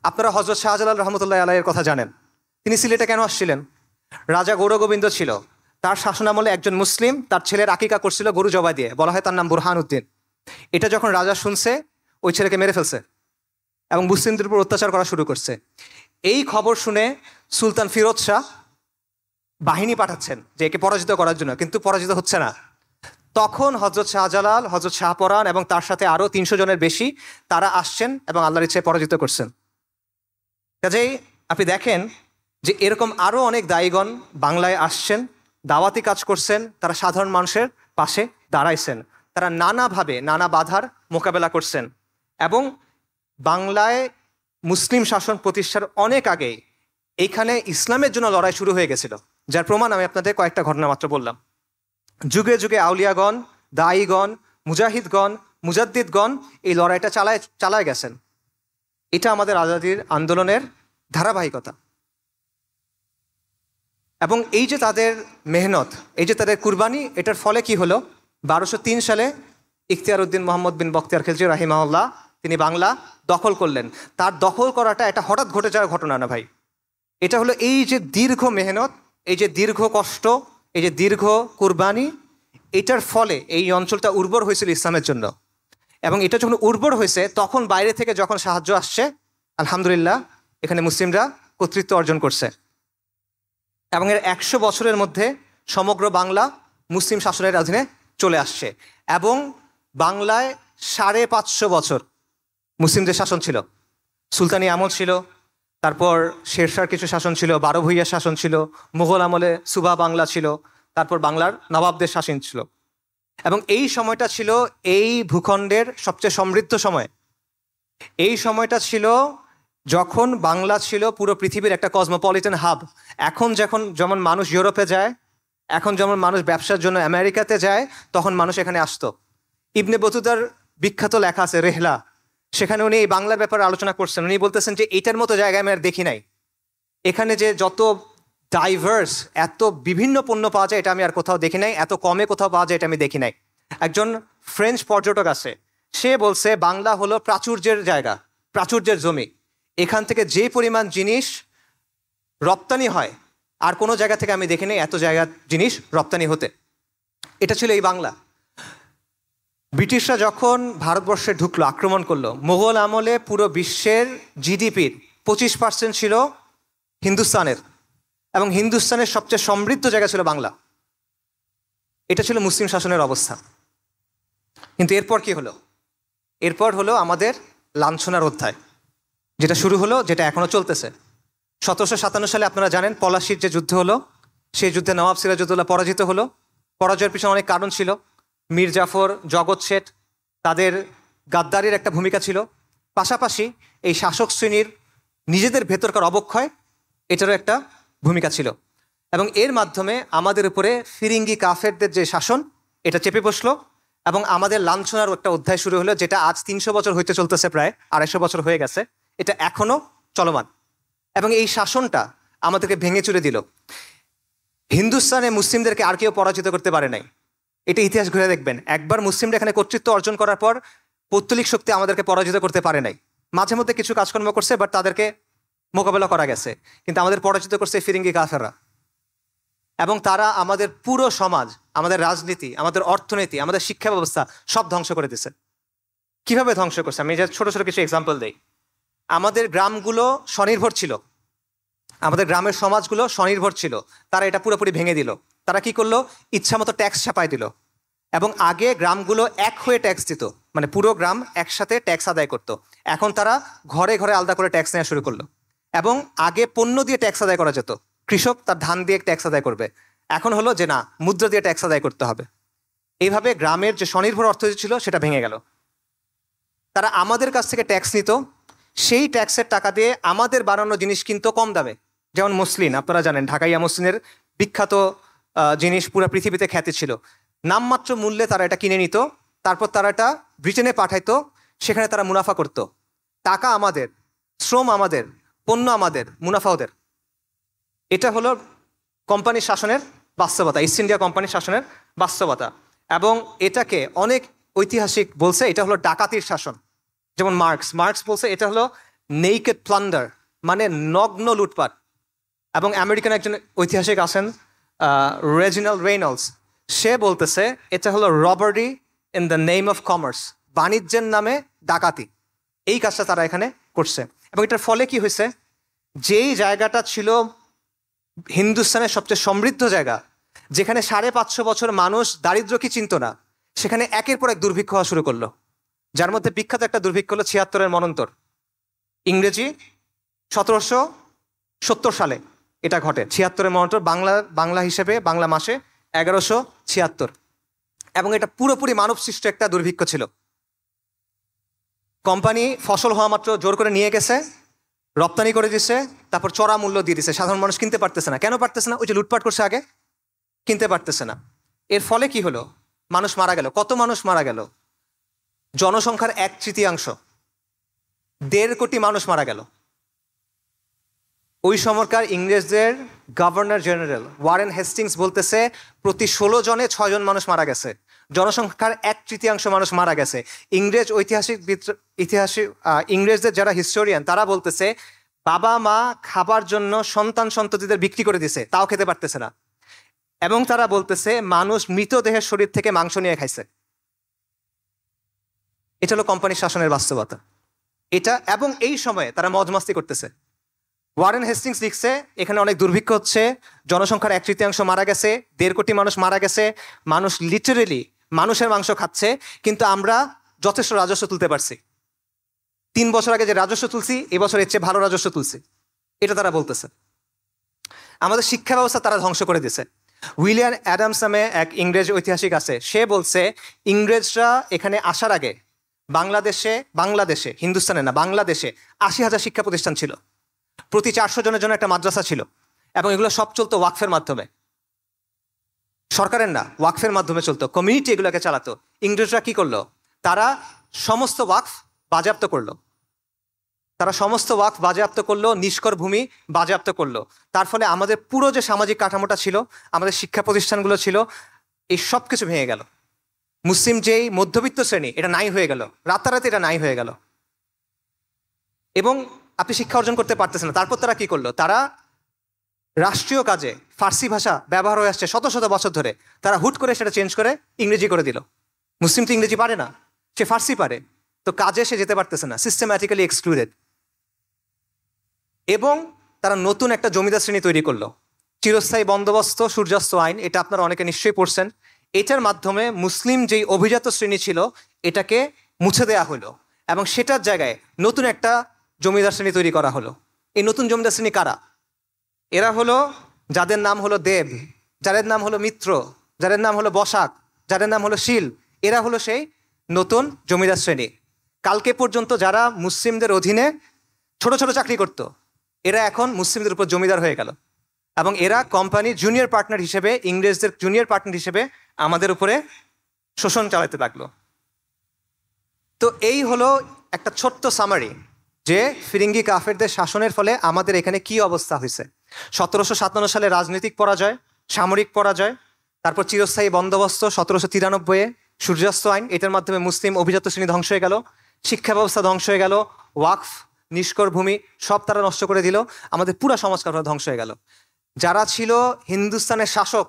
আপনারা হজরত শাহজালাল রহমতুল্লাহ আলাইয়ের কথা জানেন। তিনি সিলেটে কেন আসছিলেন? রাজা গৌরগোবিন্দ ছিল, তার শাসনামলে একজন মুসলিম তার ছেলের আকিকা করছিল গরু জবাই দিয়ে, বলা হয় তার নাম বুরহান উদ্দিন। এটা যখন রাজা শুনছে, ওই ছেলেকে মেরে ফেলছে এবং মুসলিমদের উপর অত্যাচার করা শুরু করছে। এই খবর শুনে সুলতান ফিরোজ শাহ বাহিনী পাঠাচ্ছেন যে একে পরাজিত করার জন্য, কিন্তু পরাজিত হচ্ছে না। তখন হজরত শাহজালাল, হজরত শাহপরান এবং তার সাথে আরও 300 জনের বেশি তারা আসছেন এবং আল্লাহর ইচ্ছায় পরাজিত করছেন। কাজেই আপনি দেখেন যে এরকম আরও অনেক দায়ীগণ বাংলায় আসছেন, দাওয়াতি কাজ করছেন, তারা সাধারণ মানুষের পাশে দাঁড়াইছেন, তারা নানাভাবে নানা বাধার মোকাবেলা করছেন। এবং বাংলায় মুসলিম শাসন প্রতিষ্ঠার অনেক আগেই এইখানে ইসলামের জন্য লড়াই শুরু হয়ে গেছিল, যার প্রমাণ আমি আপনাদের কয়েকটা ঘটনা মাত্র বললাম। যুগে যুগে আউলিয়াগণ, দায়ীগণ, মুজাহিদগণ, মুজাদ্দিদগণ এই লড়াইটা চালায় গেছেন। এটা আমাদের আজাদির আন্দোলনের ধারাবাহিকতা। এবং এই যে তাদের মেহনত, এই যে তাদের কুরবানি, এটার ফলে কি হলো? 1203 সালে ইখতিয়ার উদ্দিন মোহাম্মদ বিন বখতিয়ার খিলজি রাহিমাহুল্লাহ তিনি বাংলা দখল করলেন। তার দখল করাটা এটা হঠাৎ ঘটে যাওয়ার ঘটনা না ভাই, এটা হলো এই যে দীর্ঘ মেহনত, এই যে দীর্ঘ কষ্ট, এই যে দীর্ঘ কুরবানি, এটার ফলে এই অঞ্চলটা উর্বর হয়েছিল ইসলামের জন্য। এবং এটা যখন উর্বর হয়েছে, তখন বাইরে থেকে যখন সাহায্য আসছে, আলহামদুলিল্লাহ এখানে মুসলিমরা কর্তৃত্ব অর্জন করছে। এবং এর 100 বছরের মধ্যে সমগ্র বাংলা মুসলিম শাসনের অধীনে চলে আসছে। এবং বাংলায় 550 বছর মুসলিমদের শাসন ছিল। সুলতানি আমল ছিল, তারপর শেরশাহর কিছু শাসন ছিল, 12 ভূঁইয়ার শাসন ছিল, মুঘল আমলে সুবা বাংলা ছিল, তারপর বাংলার নবাবদের শাসন ছিল। এবং এই সময়টা ছিল এই ভূখণ্ডের সবচেয়ে সমৃদ্ধ সময়। এই সময়টা ছিল যখন বাংলা ছিল পুরো পৃথিবীর একটা কসমোপলিটন হাব। এখন যেমন মানুষ ইউরোপে যায়, এখন যেমন মানুষ ব্যবসার জন্য আমেরিকাতে যায়, তখন মানুষ এখানে আসতো। ইবনে বতুতার বিখ্যাত লেখা আছে রেহলা, সেখানে উনি এই বাংলার ব্যাপারে আলোচনা করছেন। উনি বলতেছেন যে এটার মতো জায়গায় আমি আর দেখি নাই। এখানে যে যত ডাইভার্স, এত বিভিন্ন পণ্য পাওয়া যায়, এটা আমি আর কোথাও দেখি নাই। এত কমে কোথাও পাওয়া যায়, এটা আমি দেখি নাই। একজন ফ্রেঞ্চ পর্যটক আছে, সে বলছে বাংলা হলো প্রাচুর্যের জায়গা, প্রাচুর্যের জমি। এখান থেকে যে পরিমাণ জিনিস রপ্তানি হয়, আর কোনো জায়গা থেকে আমি দেখি নাই এত জায়গা জিনিস রপ্তানি হতে। এটা ছিল এই বাংলা। ব্রিটিশরা যখন ভারতবর্ষে ঢুকলো, আক্রমণ করলো, মুঘল আমলে পুরো বিশ্বের জিডিপির 25% ছিল হিন্দুস্তানের, এবং হিন্দুস্তানের সবচেয়ে সমৃদ্ধ জায়গা ছিল বাংলা। এটা ছিল মুসলিম শাসনের অবস্থা। কিন্তু এরপর কি হলো? এরপর হলো আমাদের লাঞ্ছনার অধ্যায়, যেটা শুরু হলো, যেটা এখনো চলতেছে। 1757 সালে আপনারা জানেন পলাশির যে যুদ্ধ হলো, সেই যুদ্ধে নবাব সিরাজউদ্দৌলা পরাজিত হলো। পরাজয়ের পিছনে অনেক কারণ ছিল। মীর জাফর, জগৎ শেঠ, তাদের গাদ্দারির একটা ভূমিকা ছিল। পাশাপাশি এই শাসক শ্রেণীর নিজেদের ভেতরকার অবক্ষয়, এটারও একটা ভূমিকা ছিল। এবং এর মাধ্যমে আমাদের উপরে ফিরিঙ্গি কাফেরদের যে শাসন, এটা চেপে বসলো এবং আমাদের লাঞ্ছনার একটা অধ্যায় শুরু হলো, যেটা আজ 300 বছর হইতে চলতেছে, প্রায় 250 বছর হয়ে গেছে। এটা এখনো চলমান। এবং এই শাসনটা আমাদেরকে ভেঙে চুরে দিল। হিন্দুস্তানে মুসলিমদেরকে আর কেউ পরাজিত করতে পারে নাই। এটা ইতিহাস ঘুরে দেখবেন, একবার মুসলিমরা এখানে কর্তৃত্ব অর্জন করার পর পৌত্তলিক শক্তি আমাদেরকে পরাজিত করতে পারে নাই। মাঝে মধ্যে কিছু কাজকর্ম করছে, বাট তাদেরকে মোকাবেলা করা গেছে। কিন্তু আমাদের পরাজিত করছে ফিরিঙ্গি কাফেররা। এবং তারা আমাদের পুরো সমাজ, আমাদের রাজনীতি, আমাদের অর্থনীতি, আমাদের শিক্ষা ব্যবস্থা সব ধ্বংস করে দিছে। কিভাবে ধ্বংস করছে? আমি যে ছোট ছোট কিছু এক্সাম্পল দেই। আমাদের গ্রামগুলো স্বনির্ভর ছিল, আমাদের গ্রামের সমাজগুলো স্বনির্ভর ছিল, তারা এটা পুরোপুরি ভেঙে দিল। তারা কি করলো? ইচ্ছা মতো ট্যাক্স ছাপাই দিল। এবং আগে গ্রামগুলো এক হয়ে ট্যাক্স দিত, মানে পুরো গ্রাম একসাথে ট্যাক্স আদায় করত। এখন তারা ঘরে ঘরে আলাদা করে ট্যাক্স নেওয়া শুরু করলো। এবং আগে পণ্য দিয়ে ট্যাক্স আদায় করা যেত, কৃষক তার ধান দিয়ে ট্যাক্স আদায় করবে। এখন হলো যে না, মুদ্রা দিয়ে ট্যাক্স আদায় করতে হবে। এইভাবে গ্রামের যে স্বনির্ভর অর্থনীতি ছিল সেটা ভেঙে গেল। তারা আমাদের কাছ থেকে ট্যাক্স নিত, সেই ট্যাক্সের টাকা দিয়ে আমাদের বানানো জিনিস কিনতো কম দামে। যেমন মসলিন, আপনারা জানেন ঢাকাইয়া মসলিনের বিখ্যাত জিনিস পুরো পৃথিবীতে খ্যাতি ছিল। নামমাত্র মূল্যে তারা এটা কিনে নিত, তারপর তারা এটা ব্রিটেনে পাঠাইতো, সেখানে তারা মুনাফা করত। টাকা আমাদের, শ্রম আমাদের, পণ্য আমাদের, মুনাফা ওদের। এটা হলো কোম্পানির শাসনের বাস্তবতা, ইস্ট ইন্ডিয়া কোম্পানির শাসনের বাস্তবতা। এবং এটাকে অনেক ঐতিহাসিক বলছে এটা হলো ডাকাতির শাসন। যেমন মার্কস বলছে এটা হলো নেইকেড প্লান্ডার, মানে নগ্ন লুটপাট। এবং আমেরিকান একজন ঐতিহাসিক আছেন রেজিনাল্ড রেইনল্ডস, সে বলতেছে এটা হলো robbery in the name of commerce, বাণিজ্যের নামে ডাকাতি। এই কাজটা তারা এখানে করছে। এবং এটার ফলে কি হয়েছে, যেই জায়গাটা ছিল হিন্দুস্তানের সবচেয়ে সমৃদ্ধ জায়গা, যেখানে 550 বছর মানুষ দারিদ্র কি চিনত না, সেখানে একের পর এক দুর্ভিক্ষ হওয়া শুরু করলো। যার মধ্যে বিখ্যাত একটা দুর্ভিক্ষ হলো 76-এর মনন্তর, ইংরেজি 1770 সালে এটা ঘটে। 76-এর মনন্তর, বাংলা হিসেবে বাংলা মাসে 1176। এবং এটা পুরোপুরি মানব সৃষ্ট একটা দুর্ভিক্ষ ছিল। কোম্পানি ফসল হওয়া মাত্র জোর করে নিয়ে গেছে, রপ্তানি করে দিচ্ছে, তারপর চড়া মূল্য দিয়ে দিচ্ছে। সাধারণ মানুষ কিনতে পারতেছে না। কেন পারতেছে না? ওই যে লুটপাট করছে আগে, কিনতে পারতেছে না। এর ফলে কি হলো? মানুষ মারা গেল। কত মানুষ মারা গেল? জনসংখ্যার 1/3, 1.5 কোটি মানুষ মারা গেল। ওই সময়কার ইংরেজদের গভর্নর জেনারেল ওয়ারেন হেস্টিংস বলতেছে প্রতি 16 জনে 6 জন মানুষ মারা গেছে। জনসংখ্যার 1/3 মানুষ মারা গেছে। ইংরেজদের যারা হিস্টোরিয়ান তারা বলতেছে বাবা মা খাবার জন্য সন্তান সন্ততিদের বিক্রি করে দিছে, তাও খেতে পারতেছে না। এবং তারা বলতেছে মানুষ মৃতদেহের শরীর থেকে মাংস নিয়ে খাইছে। এটা হলো কোম্পানির শাসনের বাস্তবতা এটা। এবং এই সময়ে তারা মজমাস্তি করতেছে। ওয়ারেন হেস্টিংস লিখছে এখানে অনেক দুর্ভিক্ষ হচ্ছে, জনসংখ্যার 1/3 মারা গেছে, 1.5 কোটি মানুষ মারা গেছে, মানুষ লিটারেলি মানুষের মাংস খাচ্ছে, কিন্তু আমরা যথেষ্ট রাজস্ব তুলতে পারছি। 3 বছর আগে যে রাজস্ব তুলছি, এবছর এর চেয়ে ভালো রাজস্ব তুলছি, এটা তারা বলতেছে। আমাদের শিক্ষা ব্যবস্থা তারা ধ্বংস করে দিছে। উইলিয়াম অ্যাডামস নামে এক ইংরেজ ঐতিহাসিক আছে, সে বলছে ইংরেজরা এখানে আসার আগে বাংলাদেশে হিন্দুস্তানে না, বাংলাদেশে 80,000 শিক্ষা প্রতিষ্ঠান ছিল। প্রতি 400 জনের জন্য একটা মাদ্রাসা ছিল। এবং এগুলো সব চলতো ওয়াকফের মাধ্যমে, সরকারের না, ওয়াকফের মাধ্যমে চলতো। কমিউনিটি এগুলোকে চালাতো। ইংরেজরা কি করলো? তারা সমস্ত ওয়াকফ বাজেয়াপ্ত করলো, নিষ্কর ভূমি বাজেয়াপ্ত করলো। তার ফলে আমাদের পুরো যে সামাজিক কাঠামোটা ছিল, আমাদের শিক্ষা প্রতিষ্ঠানগুলো ছিল, এই সব কিছু ভেঙে গেল। মুসলিম যেই মধ্যবিত্ত শ্রেণী, এটা নাই হয়ে গেল, রাতারাতি এটা নাই হয়ে গেল। এবং আপনি শিক্ষা অর্জন করতে পারতেছেন না। তারপর তারা কি করলো? তারা রাষ্ট্রীয় কাজে ফার্সি ভাষা ব্যবহার হয়ে আসছে শত শত বছর ধরে, তারা হুট করে সেটা চেঞ্জ করে ইংরেজি করে দিল। মুসলিম তো ইংরেজি পারে না, সে ফার্সি পারে, তো কাজে সে যেতে পারতেছে না, সিস্টেম্যাটিক্যালি এক্সক্লুডেড। এবং তারা নতুন একটা জমিদার শ্রেণী তৈরি করলো, চিরস্থায়ী বন্দোবস্ত সূর্যাস্ত আইন। এটা আপনারা অনেকে নিশ্চয়ই পড়ছেন। এটার মাধ্যমে মুসলিম যেই অভিজাত শ্রেণী ছিল এটাকে মুছে দেয়া হলো, এবং সেটার জায়গায় নতুন একটা জমিদার শ্রেণী তৈরি করা হলো। এই নতুন জমিদার শ্রেণী কারা? এরা হলো যাদের নাম হলো দেব, যাদের নাম হলো মিত্র, যাদের নাম হলো বসাক, যাদের নাম হলো শীল। এরা হলো সেই নতুন জমিদার শ্রেণী। কালকে পর্যন্ত যারা মুসলিমদের অধীনে ছোট ছোট চাকরি করত, এরা এখন মুসলিমদের উপর জমিদার হয়ে গেল। এবং এরা কোম্পানির জুনিয়র পার্টনার হিসেবে, ইংরেজদের জুনিয়র পার্টনার হিসেবে আমাদের উপরে শোষণ চালাতে লাগলো। তো এই হলো একটা ছোট্ট সামারি যে ফিরিঙ্গি কাফেরদের শাসনের ফলে আমাদের এখানে কি অবস্থা হয়েছে। 1757 সালে রাজনৈতিক পরাজয়, সামরিক পরাজয়, তারপর চিরস্থায়ী বন্দোবস্ত 1793-এ সূর্যাস্ত আইন, এটার মাধ্যমে মুসলিম অভিজাত শ্রেণী ধ্বংস হয়ে গেল, শিক্ষা ব্যবস্থা ধ্বংস হয়ে গেল, ওয়াকফ, নিষ্কর ভূমি সব তারা নষ্ট করে দিল, আমাদের পুরা সমাজ কাঠামো ধ্বংস হয়ে গেল। যারা ছিল হিন্দুস্তানের শাসক,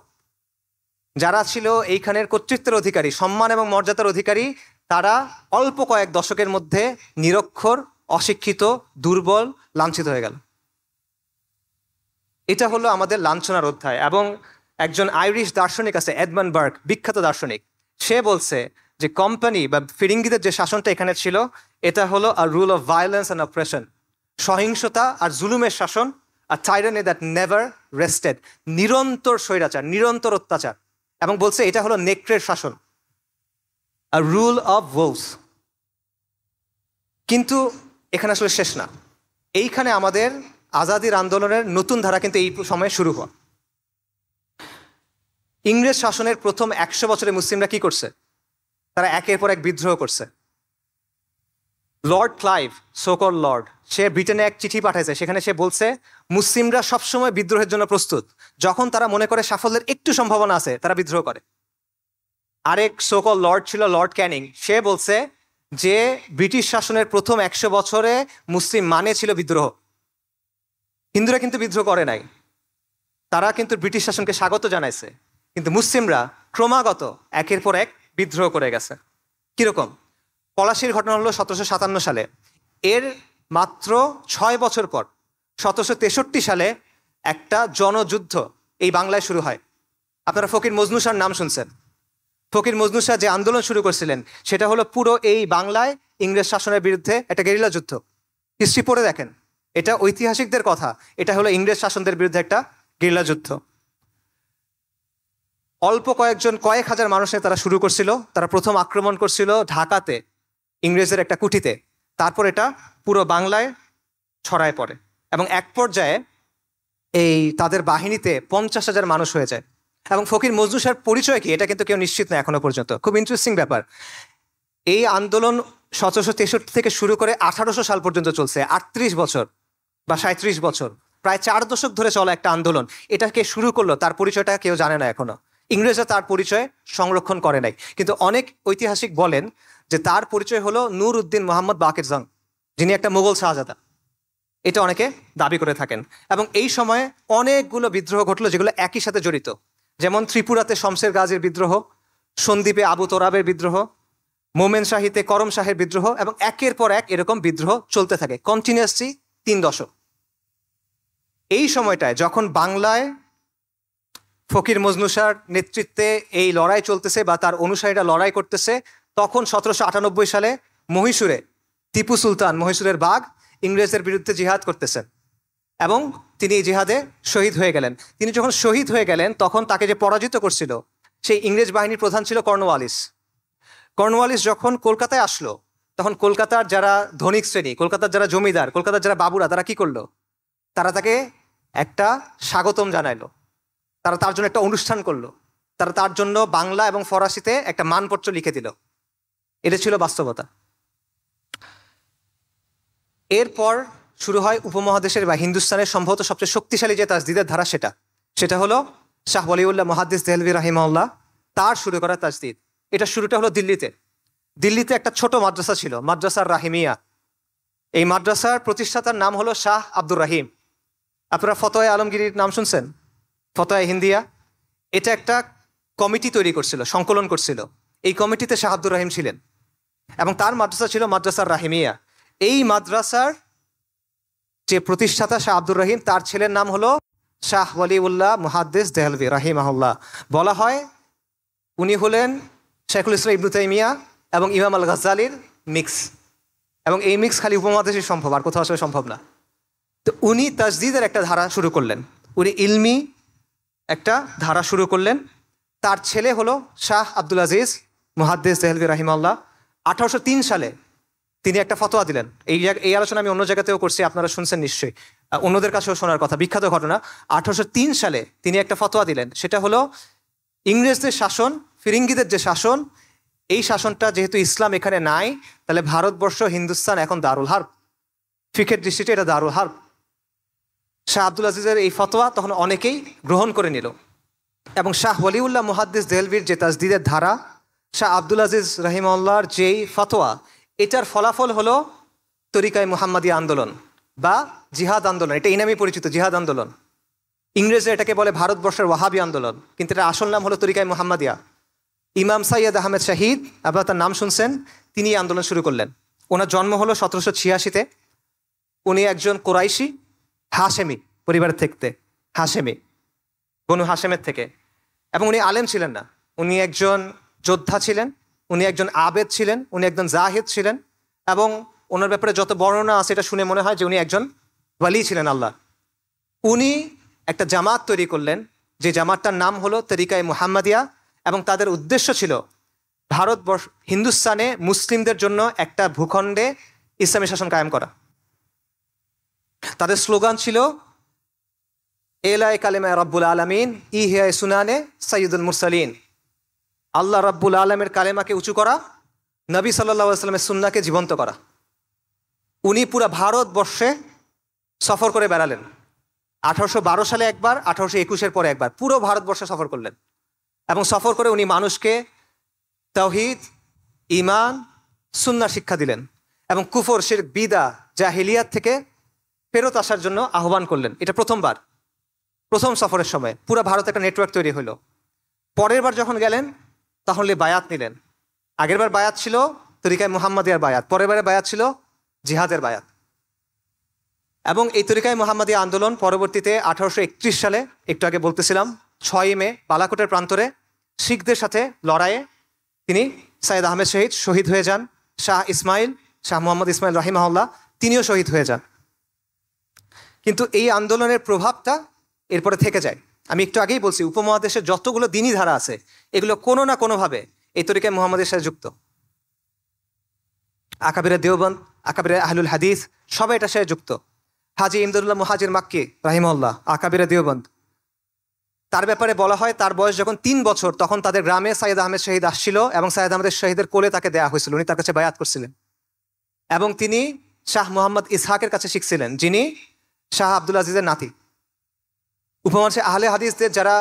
যারা ছিল এইখানের কর্তৃত্বের অধিকারী, সম্মান এবং মর্যাদার অধিকারী, তারা অল্প কয়েক দশকের মধ্যে নিরক্ষর, অশিক্ষিত, দুর্বল, লাঞ্ছিত হয়ে গেল। এটা হলো আমাদের লাঞ্ছনার অধ্যায়। এবং একজন আইরিশ দার্শনিক আছে এডমন্ড বার্গ, বিখ্যাত দার্শনিক, সে বলছে যে কোম্পানি বা ফিরিঙ্গিদের যে শাসনটা এখানে ছিল এটা হলো আ রুল অফ ভায়োলেন্স অ্যান্ড অপ্রেশন, সহিংসতা আর জুলুমের শাসন, আর টাইরানি দ্যাট নেভার রেস্টেড, নিরন্তর স্বৈরাচার, নিরন্তর অত্যাচার। এবং বলছে এটা হলো নেকড়ের শাসন, আ রুল অফ wolves। কিন্তু এখানে আসলে শেষ না, এইখানে আমাদের আজাদির আন্দোলনের নতুন ধারা কিন্তু এই সময়ে শুরু হওয়া। ইংরেজ শাসনের প্রথম 100 বছরে মুসলিমরা কি করছে? তারা একের পর এক বিদ্রোহ করছে। লর্ড ক্লাইভ, সোকল লর্ড, সে ব্রিটেনে এক চিঠি পাঠাইছে, সেখানে সে বলছে মুসলিমরা সবসময় বিদ্রোহের জন্য প্রস্তুত, যখন তারা মনে করে সাফল্যের একটু সম্ভাবনা আছে তারা বিদ্রোহ করে। আরেক সোকল লর্ড ছিল লর্ড ক্যানিং, সে বলছে যে ব্রিটিশ শাসনের প্রথম 100 বছরে মুসলিম মানে ছিল বিদ্রোহ। হিন্দুরা কিন্তু বিদ্রোহ করে নাই, তারা কিন্তু ব্রিটিশ শাসনকে স্বাগত জানাইছে, কিন্তু মুসলিমরা ক্রমাগত একের পর এক বিদ্রোহ করে গেছে। কিরকম? পলাশির ঘটনা হলো 1757 সালে, এর মাত্র 6 বছর পর 1763 সালে একটা জনযুদ্ধ এই বাংলায় শুরু হয়। আপনারা ফকির মজনু শাহর নাম শুনছেন। ফকির মজনু শাহ যে আন্দোলন শুরু করছিলেন সেটা হলো পুরো এই বাংলায় ইংরেজ শাসনের বিরুদ্ধে একটা গেরিলা যুদ্ধ। হিস্ট্রি পড়ে দেখেন, এটা ঐতিহাসিকদের কথা, এটা হলো ইংরেজ শাসনদের বিরুদ্ধে একটা গেরিলা যুদ্ধ। অল্প কয়েক হাজার মানুষের তারা শুরু করছিল। তারা প্রথম আক্রমণ করছিল ঢাকাতে, ইংরেজের একটা কুঠিতে, তারপর এটা পুরো বাংলায় ছড়ায় পড়ে এবং এক পর্যায়ে এই তাদের বাহিনীতে 50,000 মানুষ হয়ে যায়। এবং ফকির মজনু শাহর পরিচয় কি এটা কিন্তু কেউ নিশ্চিত না এখনো পর্যন্ত। খুব ইন্টারেস্টিং ব্যাপার, এই আন্দোলন 1763 থেকে শুরু করে 1800 সাল পর্যন্ত চলছে, 38 বছর বা 37 বছর, প্রায় 4 দশক ধরে চলা একটা আন্দোলন। এটা কে শুরু করলো তার পরিচয়টা কেউ জানে না এখনো, ইংরেজরা তার পরিচয় সংরক্ষণ করে নাই। কিন্তু অনেক ঐতিহাসিক বলেন যে তার পরিচয় হলো নূর উদ্দিন মোহাম্মদ বাকের জং, যিনি একটা মোগল শাহজাদা, এটা অনেকে দাবি করে থাকেন। এবং এই সময়ে অনেকগুলো বিদ্রোহ ঘটলো যেগুলো একই সাথে জড়িত, যেমন ত্রিপুরাতে শমশের গাজীর বিদ্রোহ, সন্দ্বীপে আবু তোরাবের বিদ্রোহ, মোমেন শাহিতে করম শাহের বিদ্রোহ, এবং একের পর এক এরকম বিদ্রোহ চলতে থাকে কন্টিনিউয়াসলি 3 দশক। এই সময়টায় যখন বাংলায় ফকির মজনু শাহর নেতৃত্বে এই লড়াই চলতেছে বা তার অনুসারীরা লড়াই করতেছে, তখন 1798 সালে মহীশূরে টিপু সুলতান, মহীশূরের বাঘ, ইংরেজদের বিরুদ্ধে জিহাদ করতেছেন এবং তিনি এই জিহাদে শহীদ হয়ে গেলেন। তিনি যখন শহীদ হয়ে গেলেন তখন তাকে যে পরাজিত করছিল সেই ইংরেজ বাহিনীর প্রধান ছিল কর্নওয়ালিস। কর্নওয়ালিস যখন কলকাতায় আসলো তখন কলকাতার যারা ধনিক শ্রেণী, কলকাতার যারা জমিদার, কলকাতার যারা বাবুরা, তারা কি করলো? তারা তাকে একটা স্বাগতম জানাইলো, তারা তার জন্য একটা অনুষ্ঠান করলো, তারা তার জন্য বাংলা এবং ফরাসিতে একটা মানপত্র লিখে দিল। এটা ছিল বাস্তবতা। এরপর শুরু হয় উপমহাদেশের বা হিন্দুস্তানের সম্ভবত সবচেয়ে শক্তিশালী যে তাজদিদের ধারা, সেটা হলো শাহ ওয়ালিউল্লাহ মুহাদ্দিস দেহলভী রাহিমাহুল্লাহ তার শুরু করা তাজদিদ। এটা শুরুটা হলো দিল্লিতে একটা ছোট মাদ্রাসা ছিল, মাদ্রাসার রাহিমিয়া। এই মাদ্রাসার প্রতিষ্ঠাতার নাম হলো শাহ আব্দুর রাহিম। আপনারা ফতোয়া আলমগীরির নাম শুনছেন? ফতোয়া হিন্দিয়া, এটা একটা কমিটি তৈরি করছিল, সংকলন করছিল। এই কমিটিতে শাহ আব্দুর রাহিম ছিলেন এবং তার মাদ্রাসা ছিল মাদ্রাসার রাহিমিয়া। এই মাদ্রাসার যে প্রতিষ্ঠাতা শাহ আব্দুর রহিম, তার ছেলের নাম হলো শাহ ওয়ালিউল্লাহ মুহাদ্দিস দেহলভী রাহিমাহুল্লাহ। বলা হয় উনি হলেন শেখুল ইসলাম ইবনে তাইমিয়া এবং ইমাম আল গাজ্জালির মিক্স, এবং এই মিক্স খালি উপমহাদেশে সম্ভব, আর কোথাও আসলে সম্ভব না। তো উনি তাজদিদের একটা ধারা শুরু করলেন, উনি ইলমি একটা ধারা শুরু করলেন। তার ছেলে হলো শাহ আব্দুল আজিজ মুহাদ্দিস দেহলভী রাহিমাহুল্লাহ। 1803 সালে তিনি একটা ফতোয়া দিলেন। এই আলোচনা আমি অন্য জায়গাতেও করছি, আপনারা শুনছেন নিশ্চয়ই, অন্যদের কাছেও শোনার কথা, বিখ্যাত ঘটনা। 1803 সালে তিনি একটা ফতোয়া দিলেন, সেটা হলো ইংরেজদের শাসন, ফিরিঙ্গিদের যে শাসন, এই শাসনটা যেহেতু ইসলাম এখানে নাই, তাহলে ভারতবর্ষ, হিন্দুস্তান এখন দারুল হার্ব, ফিকের দৃষ্টিতে এটা দারুল হার্ব। শাহ আব্দুল আজিজের এই ফতোয়া তখন অনেকেই গ্রহণ করে নিল এবং শাহ ওয়ালিউল্লাহ মুহাদ্দিস দেহলভীর যে তাজদিদের ধারা, শাহ আব্দুল আজিজ রাহিমাহুল্লাহর যেই ফতোয়া, এটার ফলাফল হলো তরিকায়ে মুহাম্মাদিয়া আন্দোলন বা জিহাদ আন্দোলন। এটা এই নামেই পরিচিত, জিহাদ আন্দোলন। ইংরেজরা এটাকে বলে ভারতবর্ষের ওয়াহাবি আন্দোলন, কিন্তু এটা আসল নাম হলো তরিকায়ে মুহাম্মাদিয়া। ইমাম সাইয়্যেদ আহমেদ শাহিদ, আপনারা তার নাম শুনছেন, তিনি এই আন্দোলন শুরু করলেন। ওনার জন্ম হলো 1786-তে। উনি একজন কোরাইশি হাশেমি পরিবারের থেকে। হাশেমি, বনু হাশেমের থেকে। এবং উনি আলেম ছিলেন না, উনি একজন যোদ্ধা ছিলেন, উনি একজন আবেদ ছিলেন, উনি একজন জাহিদ ছিলেন, এবং ওনার ব্যাপারে যত বর্ণনা আছে এটা শুনে মনে হয় যে উনি একজন ওয়ালি ছিলেন আল্লাহ। উনি একটা জামাত তৈরি করলেন, যে জামাতটার নাম হলো তরিকায়ে মুহাম্মাদিয়া, এবং তাদের উদ্দেশ্য ছিল ভারতবর্ষ, হিন্দুস্তানে মুসলিমদের জন্য একটা ভূখণ্ডে ইসলামী শাসন কায়েম করা। তাদের স্লোগান ছিল এলায়ে কালেমা রব্বুল আলমিন ইহিয়া সুনানে সৈয়দুল মুরসালিন, আল্লাহ রব্বুল আলমের কালেমাকে উঁচু করা, নবী সাল্লাল্লাহু আলাইহি ওয়াসাল্লামের সুন্নাহকে জীবন্ত করা। উনি পুরা ভারতবর্ষে সফর করে বেড়ালেন। 1812 সালে একবার, 1821 পরে একবার পুরো ভারতবর্ষে সফর করলেন। এবং সফর করে উনি মানুষকে তাওহীদ, ঈমান, সুন্নাহ শিক্ষা দিলেন এবং কুফর, শিরক, বিদা, জাহিলিয়াত থেকে ফেরত আসার জন্য আহ্বান করলেন। এটা প্রথমবার, প্রথম সফরের সময় পুরো ভারতে একটা নেটওয়ার্ক তৈরি হলো। পরের বার যখন গেলেন তখন বায়াত নিলেন। আগের বার বায়াত ছিল তরিকায়ে মুহাম্মাদিয়ার বায়াত, পরের বারে বায়াত ছিল জিহাদের বায়াত। এবং এই তরিকায়ে মুহাম্মাদিয়া আন্দোলন পরবর্তীতে 1831 সালে, একটু আগে বলতেছিলাম, 6 মে বালাকোটের প্রান্তরে শিখদের সাথে লড়াইয়ে তিনি সৈয়দ আহমেদ শহীদ হয়ে যান। শাহ মোহাম্মদ ইসমাইল রাহিমাহুল্লাহ তিনিও শহীদ হয়ে যান। কিন্তু এই আন্দোলনের প্রভাবটা এরপরে থেকে যায়। আমি একটু আগেই বলছি, উপমহাদেশের যতগুলো দিনী ধারা আছে এগুলো কোনো না কোনোভাবে এই তরিকায়ে মুহাম্মাদের সাথে যুক্ত। আকাবিরে দেওবন্দ, আকাবিরে আহলুল হাদিস সবাই এটার সাথে যুক্ত। হাজি ইমদাদুল্লাহ মুহাজির মাক্কি রাহিমাহুল্লাহ, আকাবিরে দেওবন্দ, তার ব্যাপারে বলা হয় তার বয়স যখন 3 বছর তখন তাদের গ্রামে সৈয়দ আহমেদ শহীদ আসছিল এবং সৈয়দ আহমেদের শহীদের কোলে তাকে দেয়া হয়েছিল। উনি তার কাছে বায়াত করছিলেন এবং তিনি শাহ মোহাম্মদ ইসহাকের কাছে শিখছিলেন, যিনি শাহ আব্দুল আজিজের নাতি। উপমহাদেশে আহলে হাদিসদের যারা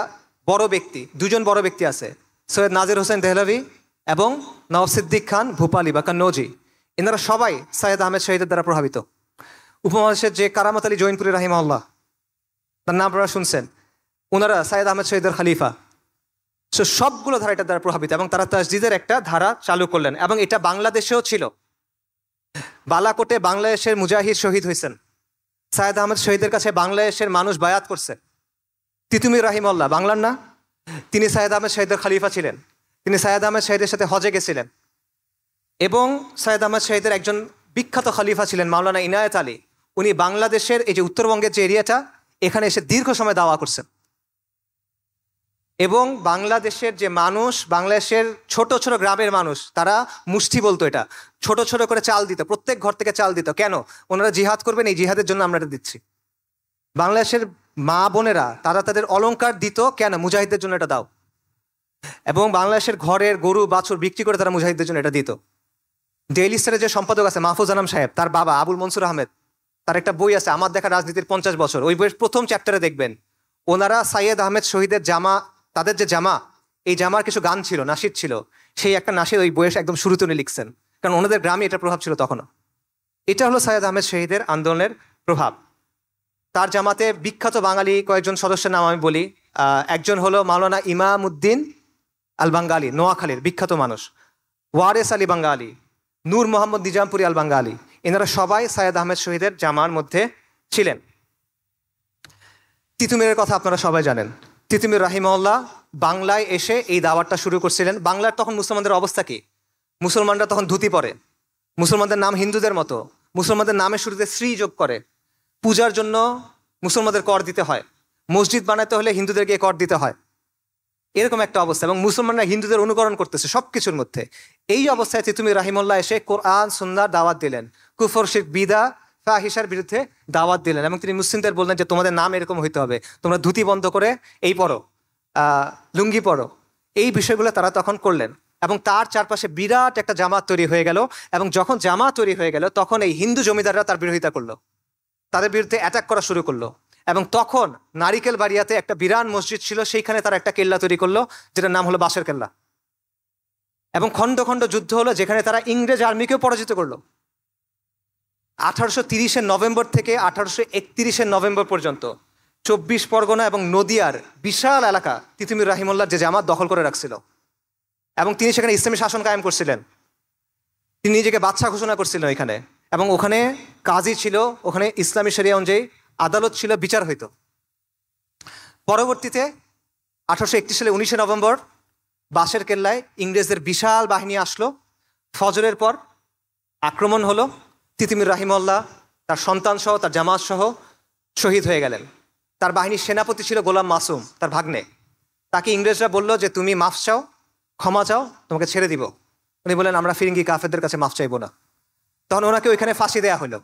বড় ব্যক্তি, 2জন বড় ব্যক্তি আছে, সৈয়দ নাজির হোসেন দেহলভি এবং নওয়াব সিদ্দিক খান ভূপালি বা কান্নৌজি। এনারা সবাই সৈয়দ আহমেদ শহীদের দ্বারা প্রভাবিত। উপমহাদেশের যে কারামত আলী জৈনপুরি রাহিমাহুল্লাহ, তার নাম আপনারা শুনছেন, ওনারা সৈয়দ আহমেদ শহীদের খালিফা। সবগুলো ধারা এটার দ্বারা প্রভাবিত এবং তারা তাসদিদের একটা ধারা চালু করলেন। এবং এটা বাংলাদেশেও ছিল। বালাকোটে বাংলাদেশের মুজাহিদ শহীদ হয়েছেন, সৈয়দ আহমেদ শহীদের কাছে বাংলাদেশের মানুষ বায়াত করছে। তিতুমির রাহিমাহুল্লাহ, বাংলার না, তিনি সৈয়দ আহমেদ শহীদের খলিফা ছিলেন। তিনি সৈয়দ আহমেদ শহীদের সাথে হজে গেছিলেন। এবং সৈয়দ আহমেদ শহীদের একজন বিখ্যাত খলিফা ছিলেন মাওলানা ইনায়েত আলী। উনি বাংলাদেশের এই যে উত্তরবঙ্গের যে এরিয়াটা, এখানে এসে দীর্ঘ সময় দাওয়া করছেন। এবং বাংলাদেশের যে মানুষ, বাংলাদেশের ছোট ছোট গ্রামের মানুষ, তারা মুষ্টি বলতো, এটা ছোট ছোট করে চাল দিত, প্রত্যেক ঘর থেকে চাল দিত। কেন? ওনারা জিহাদ করবেন, এই জিহাদের জন্য আমরা এটা দিচ্ছি। বাংলাদেশের মা বোনেরা তারা তাদের অলংকার দিত, কেন? মুজাহিদদের জন্য এটা দাও। এবং বাংলাদেশের ঘরের গরু বাছুর বিক্রি করে তারা মুজাহিদদের জন্য এটা দিত। ডেইলি স্টারের যে সম্পাদক আছে মাহফুজ আনাম সাহেব, তার বাবা আবুল মনসুর আহমেদ, তার একটা বই আছে আমার দেখা রাজনীতির 50 বছর। ওই বইয়ের প্রথম চ্যাপ্টারে দেখবেন ওনারা সৈয়দ আহমেদ শহীদের জামা, তাদের যে জামা, এই জামার কিছু গান ছিল, নাশিদ ছিল, সেই একটা নাশিদ ওই বইয়ের একদম শুরুতে উনি লিখছেন, কারণ ওনাদের গ্রামে এটার প্রভাব ছিল তখনও। এটা হলো সৈয়দ আহমেদ শহীদের আন্দোলনের প্রভাব। তার জামাতে বিখ্যাত বাঙালি কয়েকজন সদস্যের নাম আমি বলি। একজন হলো মাওলানা ইমামউদ্দিন আল বাঙ্গালী, নোয়াখালীর বিখ্যাত মানুষ, ওয়ারেস আলী বাঙ্গালী, নূর মোহাম্মদ নিজামপুরি আল বাঙ্গালী। এনারা সবাই সৈয়দ আহমেদ শহীদের জামার মধ্যে ছিলেন। তিতুমিরের কথা আপনারা সবাই জানেন। তিতুমির রাহিমাহুল্লাহ বাংলায় এসে এই দাওয়াতটা শুরু করছিলেন। বাংলার তখন মুসলমানদের অবস্থা কি? মুসলমানরা তখন ধুতি পরে, মুসলমানদের নাম হিন্দুদের মতো, মুসলমানদের নামের শুরুতে শ্রী যোগ করে, পূজার জন্য মুসলমানদের কর দিতে হয়, মসজিদ বানাতে হলে হিন্দুদের গিয়ে কর দিতে হয়, এরকম একটা অবস্থা। এবং মুসলমানরা হিন্দুদের অনুকরণ করতেছে সব কিছুর মধ্যে। এই অবস্থায় তিতুমির রাহিমাহুল্লাহ এসে কোরআন সুন্নাহর দাওয়াত দিলেন, কুফর শিরক বিদা ফাহিশার বিরুদ্ধে দাওয়াত দিলেন। এবং তিনি মুসলিমদের বললেন যে তোমাদের নাম এরকম হইতে হবে, তোমরা ধুতি বন্ধ করে এই পরো, লুঙ্গি পরো। এই বিষয়গুলো তারা তখন করলেন এবং তার চারপাশে বিরাট একটা জামাত তৈরি হয়ে গেল। এবং যখন জামাত তৈরি হয়ে গেল তখন এই হিন্দু জমিদাররা তার বিরোধিতা করলো, তাদের বিরুদ্ধে অ্যাটাক করা শুরু করলো। এবং তখন নারিকেল বাড়িয়াতে একটা বিরাট মসজিদ ছিল, সেইখানে তারা একটা কেল্লা তৈরি করলো, যেটার নাম হলো বাঁশের কেল্লা। এবং খণ্ড খণ্ড যুদ্ধ হলো, যেখানে তারা ইংরেজ আর্মিকেও পরাজিত করলো। 1830 নভেম্বর থেকে 1831 নভেম্বর পর্যন্ত 24 পরগনা এবং নদিয়ার বিশাল এলাকা তিতুমির রাহিমাহুল্লাহ যে জামাত দখল করে রাখছিল। এবং তিনি সেখানে ইসলামী শাসন কায়েম করছিলেন। তিনি নিজেকে বাদশা ঘোষণা করছিলেন এখানে। এবং ওখানে কাজী ছিল, ওখানে ইসলামী শরিয়া অনুযায়ী আদালত ছিল, বিচার হইতো। পরবর্তীতে 1831 সালে 19শে নভেম্বর বাঁশের কেল্লায় ইংরেজদের বিশাল বাহিনী আসলো। ফজরের পর আক্রমণ হলো। তিতুমীর রাহিমাহুল্লাহ তার সন্তান সহ তার জামাত সহ শহীদ হয়ে গেলেন। তার বাহিনীর সেনাপতি ছিল গোলাম মাসুম, তার ভাগ্নে। তাকে ইংরেজরা বলল যে তুমি মাফ চাও, ক্ষমা চাও, তোমাকে ছেড়ে দিব। উনি বললেন আমরা ফিরিঙ্গি কাফেরদের কাছে মাফ চাইবো না। তখন ওনাকে ওইখানে ফাঁসি দেয়া হলো।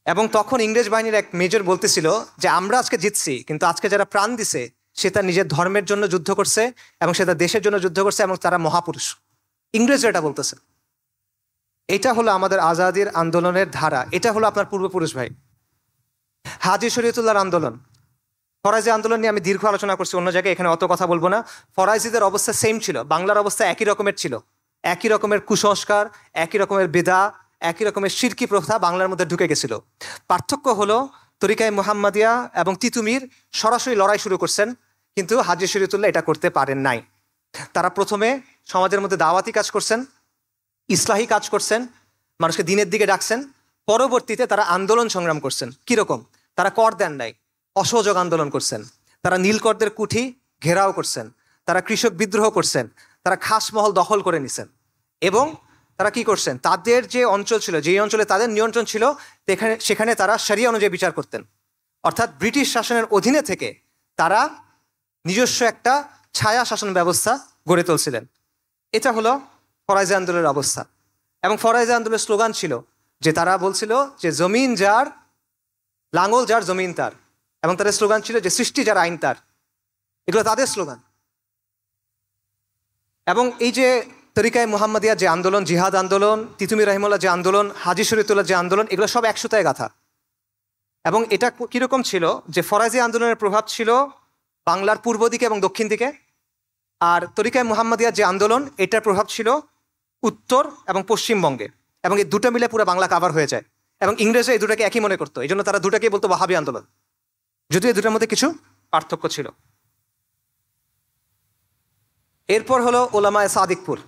এবং তখন ইংরেজ বাহিনীর এক মেজর বলতেছিল যে আমরা আজকে জিতছি, কিন্তু আজকে যারা প্রাণ দিছে সে তার নিজের ধর্মের জন্য যুদ্ধ করছে এবং সে তার দেশের জন্য যুদ্ধ করছে এবং তারা মহাপুরুষ। ইংরেজরা এটা বলতেছে। এটা হলো আমাদের আজাদির আন্দোলনের ধারা। এটা হলো আপনার পূর্বপুরুষ ভাই। হাজী শরীয়তুল্লাহর আন্দোলন, ফরাজি আন্দোলন নিয়ে আমি দীর্ঘ আলোচনা করছি অন্য জায়গায়, এখানে অত কথা বলবো না। ফরাজিদের অবস্থা সেম ছিল, বাংলার অবস্থা একই রকমের ছিল। একই রকমের কুসংস্কার, একই রকমের বেদা, একই রকমের শিরকি প্রথা বাংলার মধ্যে ঢুকে গেছিল। পার্থক্য হলো তরিকায়ে মুহাম্মাদিয়া এবং তিতুমীর সরাসরি লড়াই শুরু করছেন, কিন্তু হাজী শরীয়তুল্লাহ এটা করতে পারেন নাই। তারা প্রথমে সমাজের মধ্যে দাওয়াতি কাজ করছেন, ইসলাহি কাজ করছেন, মানুষকে দিনের দিকে ডাকছেন। পরবর্তীতে তারা আন্দোলন সংগ্রাম করছেন। কিরকম? তারা কর দেন নাই, অসহযোগ আন্দোলন করছেন। তারা নীলকরদের কুঠি ঘেরাও করছেন। তারা কৃষক বিদ্রোহ করছেন। তারা খাসমহল দখল করে নিছেন। এবং তারা কি করছেন, তাদের যে অঞ্চল ছিল, যেই অঞ্চলে তাদের নিয়ন্ত্রণ ছিল, সেখানে তারা শরিয়া অনুযায়ী বিচার করতেন। অর্থাৎ ব্রিটিশ শাসনের অধীনে থেকে তারা নিজস্ব একটা ছায়া শাসন ব্যবস্থা গড়ে তুলছিলেন। এটা হলো ফরাজি আন্দোলনের অবস্থা। এবং ফরাজি আন্দোলনের স্লোগান ছিল যে তারা বলছিল যে জমিন যার, লাঙ্গল যার, জমিন তার। এবং তাদের স্লোগান ছিল যে সৃষ্টি যার, আইন তার। এগুলো তাদের স্লোগান। এবং এই যে তরিকায়ে মুহাম্মাদিয়া যে আন্দোলন, জিহাদ আন্দোলন, তিতুমীর রাহিমাহুল্লাহ যে আন্দোলন, হাজী শরীয়তুল্লাহ যে আন্দোলন, এগুলো সব এক সুতায় গাথা। এবং এটা কিরকম ছিল যে ফরাজি আন্দোলনের প্রভাব ছিল বাংলার পূর্ব দিকে এবং দক্ষিণ দিকে, আর তরিকায়ে মুহাম্মাদিয়া যে আন্দোলন এটার প্রভাব ছিল উত্তর এবং পশ্চিমবঙ্গে। এবং এই দুটো মিলে পুরো বাংলা কাভার হয়ে যায়। এবং ইংরেজরা এই দুটাকে একই মনে করতো, এই জন্য তারা দুটাকেই বলতো ওয়াহাবি আন্দোলন, যদিও এই দুটার মধ্যে কিছু পার্থক্য ছিল। এরপর হলো ওলামায়ে সাদিকপুর।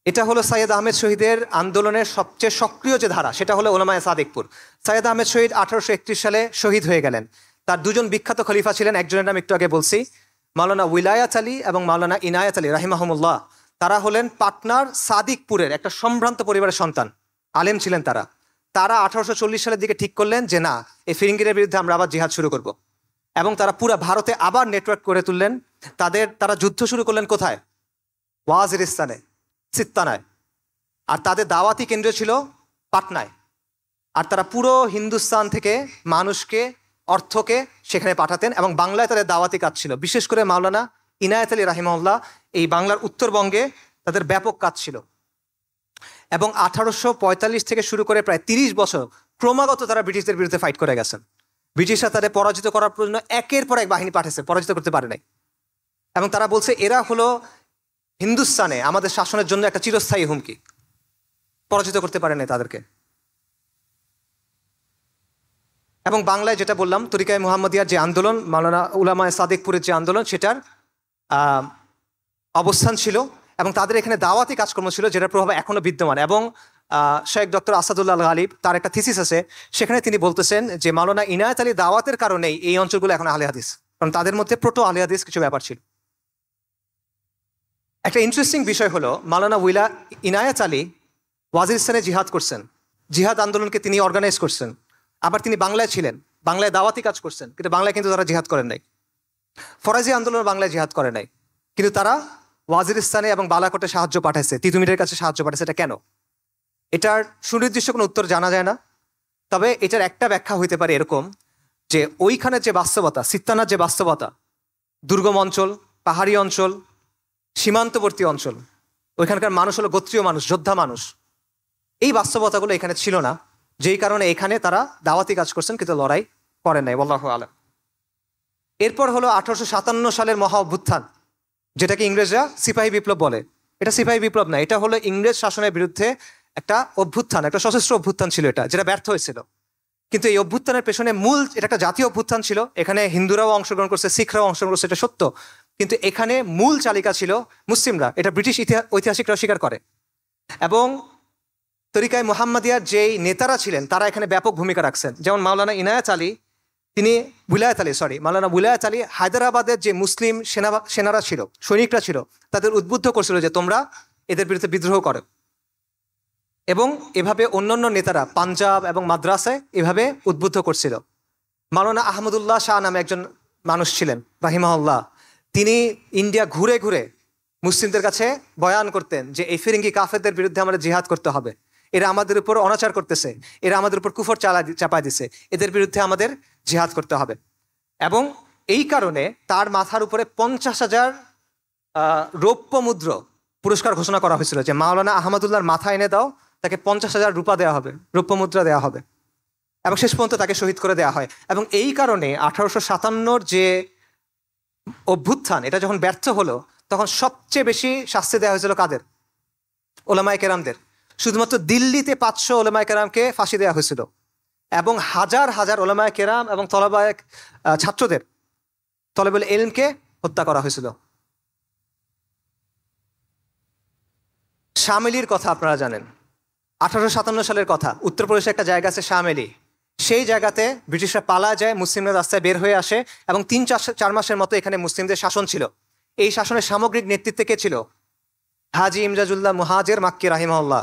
এটা হলো সৈয়দ আহমেদ শহীদের আন্দোলনের সবচেয়ে সক্রিয় যে ধারা, সেটা হলো ওলামায়ে সাদিকপুর। সৈয়দ আহমেদ শহীদ 1831 সালে শহীদ হয়ে গেলেন। তার দুজন বিখ্যাত খলিফা ছিলেন, একজনের নাম একটু আগে বলছি, মাওলানা উইলায়াত আলী এবং মাওলানা ইনায়াত আলী রাহিমাহুমুল্লাহ। তারা হলেন পাটনার সাদিকপুরের একটা সম্ভ্রান্ত পরিবারের সন্তান, আলেম ছিলেন তারা। তারা 1840 সালের দিকে ঠিক করলেন যে না, এই ফিরিঙ্গিদের বিরুদ্ধে আমরা আবার জিহাদ শুরু করব। এবং তারা পুরো ভারতে আবার নেটওয়ার্ক করে তুললেন। তারা যুদ্ধ শুরু করলেন কোথায়? ওয়াজিরিস্তানে, সিত্তানায়। আর তাদের দাওয়াতি কেন্দ্র ছিল পাটনায়। আর তারা পুরো হিন্দুস্তান থেকে মানুষকে, অর্থকে সেখানে পাঠাতেন। এবং বাংলায় তাদের দাওয়াতি কাজ ছিল, বিশেষ করে মাওলানা ইনায়াত আলী রাহিমাহুল্লাহ এই বাংলার উত্তরবঙ্গে তাদের ব্যাপক কাজ ছিল। এবং 1845 থেকে শুরু করে প্রায় 30 বছর ক্রমাগত তারা ব্রিটিশদের বিরুদ্ধে ফাইট করে গেছেন। ব্রিটিশরা তাদের পরাজিত করার জন্য একের পর এক বাহিনী পাঠিয়েছে, পরাজিত করতে পারে নাই। এবং তারা বলছে এরা হলো হিন্দুস্তানে আমাদের শাসনের জন্য একটা চিরস্থায়ী হুমকি, পরাজিত করতে পারে নাই তাদেরকে। এবং বাংলায় যেটা বললাম, তরিকায়ে মুহাম্মাদিয়ার যে আন্দোলন, মাওলানা উলামায়ে সাদিকপুরের যে আন্দোলন, সেটার অবস্থান ছিল। এবং তাদের এখানে দাওয়াতি কাজকর্ম ছিল, যেটার প্রভাব এখনো বিদ্যমান। এবং শেখ ডক্টর আসাদুল্লাহ গালিব, তার একটা থিসিস আছে, সেখানে তিনি বলতেছেন যে মাওলানা ইনায়াত আলী দাওয়াতের কারণেই এই অঞ্চলগুলো এখন আহলে হাদিস, কারণ তাদের মধ্যে প্রোটো আহলে হাদিস কিছু ব্যাপার ছিল। একটা ইন্টারেস্টিং বিষয় হলো মাওলানা ইনায়াত আলী ওয়াজিরিস্তানে জিহাদ করছেন, জিহাদ আন্দোলনকে তিনি অর্গানাইজ করছেন। আবার তিনি বাংলায় ছিলেন, বাংলায় দাওয়াতি কাজ করছেন, কিন্তু বাংলায় কিন্তু তারা জিহাদ করেন নাই। ফরাজি আন্দোলন বাংলায় জিহাদ করে নাই, কিন্তু তারা ওয়াজিরিস্তানে এবং বালাকোটে সাহায্য পাঠাইছে, তিতুমীরের কাছে সাহায্য পাঠাইছে। এটা কেন? এটার সুনির্দিষ্ট কোনো উত্তর জানা যায় না। তবে এটার একটা ব্যাখ্যা হইতে পারে এরকম যে ওইখানের যে বাস্তবতা, সিত্তানার যে বাস্তবতা, দুর্গম অঞ্চল, পাহাড়ি অঞ্চল, সীমান্তবর্তী অঞ্চল, ওইখানকার মানুষ হলো গোত্রীয় মানুষ, যোদ্ধা মানুষ। এই বাস্তবতাগুলো এখানে ছিল না, যেই কারণে এখানে তারা দাওয়াতি কাজ করছেন কিন্তু লড়াই করেন নাই। আল্লাহু আলাম। এরপর হলো 1857 সালের মহা অভ্যুত্থান, যেটাকে ইংরেজরা সিপাহী বিপ্লব বলে। এটা সিপাহী বিপ্লব না, এটা হলো ইংরেজ শাসনের বিরুদ্ধে একটা অভ্যুত্থান, একটা সশস্ত্র অভ্যুত্থান ছিল এটা, যেটা ব্যর্থ হয়েছিল। কিন্তু এই অভ্যুত্থানের পেছনে এটা একটা জাতীয় অভ্যুত্থান ছিল। এখানে হিন্দুরাও অংশগ্রহণ করছে, শিখরাও অংশগ্রহণ করছে, এটা সত্য। কিন্তু এখানে মূল চালিকা ছিল মুসলিমরা, এটা ব্রিটিশ ঐতিহাসিকরা স্বীকার করে। এবং তরিকায়ে মুহাম্মাদিয়ার যেই নেতারা ছিলেন তারা এখানে ব্যাপক ভূমিকা রাখছেন। যেমন মাওলানা ইনায়াত আলী, তিনি মাওলানা বুলায়েত আলী হায়দ্রাবাদের যে মুসলিম সেনারা ছিল, সৈনিকরা ছিল, তাদের উদ্বুদ্ধ করছিল যে তোমরা এদের বিরুদ্ধে বিদ্রোহ করো। এবং এভাবে অন্যান্য নেতারা পাঞ্জাব এবং মাদ্রাসায় এভাবে উদ্বুদ্ধ করছিল। মাওলানা আহমদুল্লাহ শাহ নামে একজন মানুষ ছিলেন রাহিমাহুল্লাহ, তিনি ইন্ডিয়া ঘুরে ঘুরে মুসলিমদের কাছে বয়ান করতেন যে এই ফিরিঙ্গি কাফেরদের বিরুদ্ধে আমাদের জিহাদ করতে হবে, এরা আমাদের উপর অনাচার করতেছে, এরা আমাদের উপর কুফর চাপায় দিছে, এদের বিরুদ্ধে আমাদের জিহাদ করতে হবে। এবং এই কারণে তার মাথার উপরে 50,000 রৌপ্য মুদ্র পুরস্কার ঘোষণা করা হয়েছিল যে মাওলানা আহমদুল্লাহর মাথা এনে দাও, তাকে 50,000 রূপা দেওয়া হবে, রৌপ্য মুদ্রা দেওয়া হবে। এবং শেষ পর্যন্ত তাকে শহীদ করে দেওয়া হয়। এবং এই কারণে 1857 যে অভ্যুত্থান, এটা যখন ব্যর্থ হলো, তখন সবচেয়ে বেশি শাস্তি দেওয়া হয়েছিল কাদের? ওলামায়ে কেরামদের। শুধুমাত্র দিল্লিতে 500 ওলামায়ে কেরামকে ফাঁসি দেওয়া হয়েছিল এবং হাজার হাজার ওলামায়ে কেরাম এবং ছাত্রদের, তলেবুল ইলমকে হত্যা করা হয়েছিল। শামেলির কথা আপনারা জানেন, 1857 সালের কথা। উত্তরপ্রদেশে একটা জায়গা আছে শামেলি, সেই জায়গাতে ব্রিটিশরা পালায় যায়, মুসলিমরা রাস্তায় বের হয়ে আসে এবং 3-4 মাসের মতো এখানে মুসলিমদের শাসন ছিল। এই শাসনের সামগ্রিক নেতৃত্বে কে ছিল? হাজি ইমজাজুল্লাহ মুহাজির মাক্কি রাহিমাহুল্লাহ।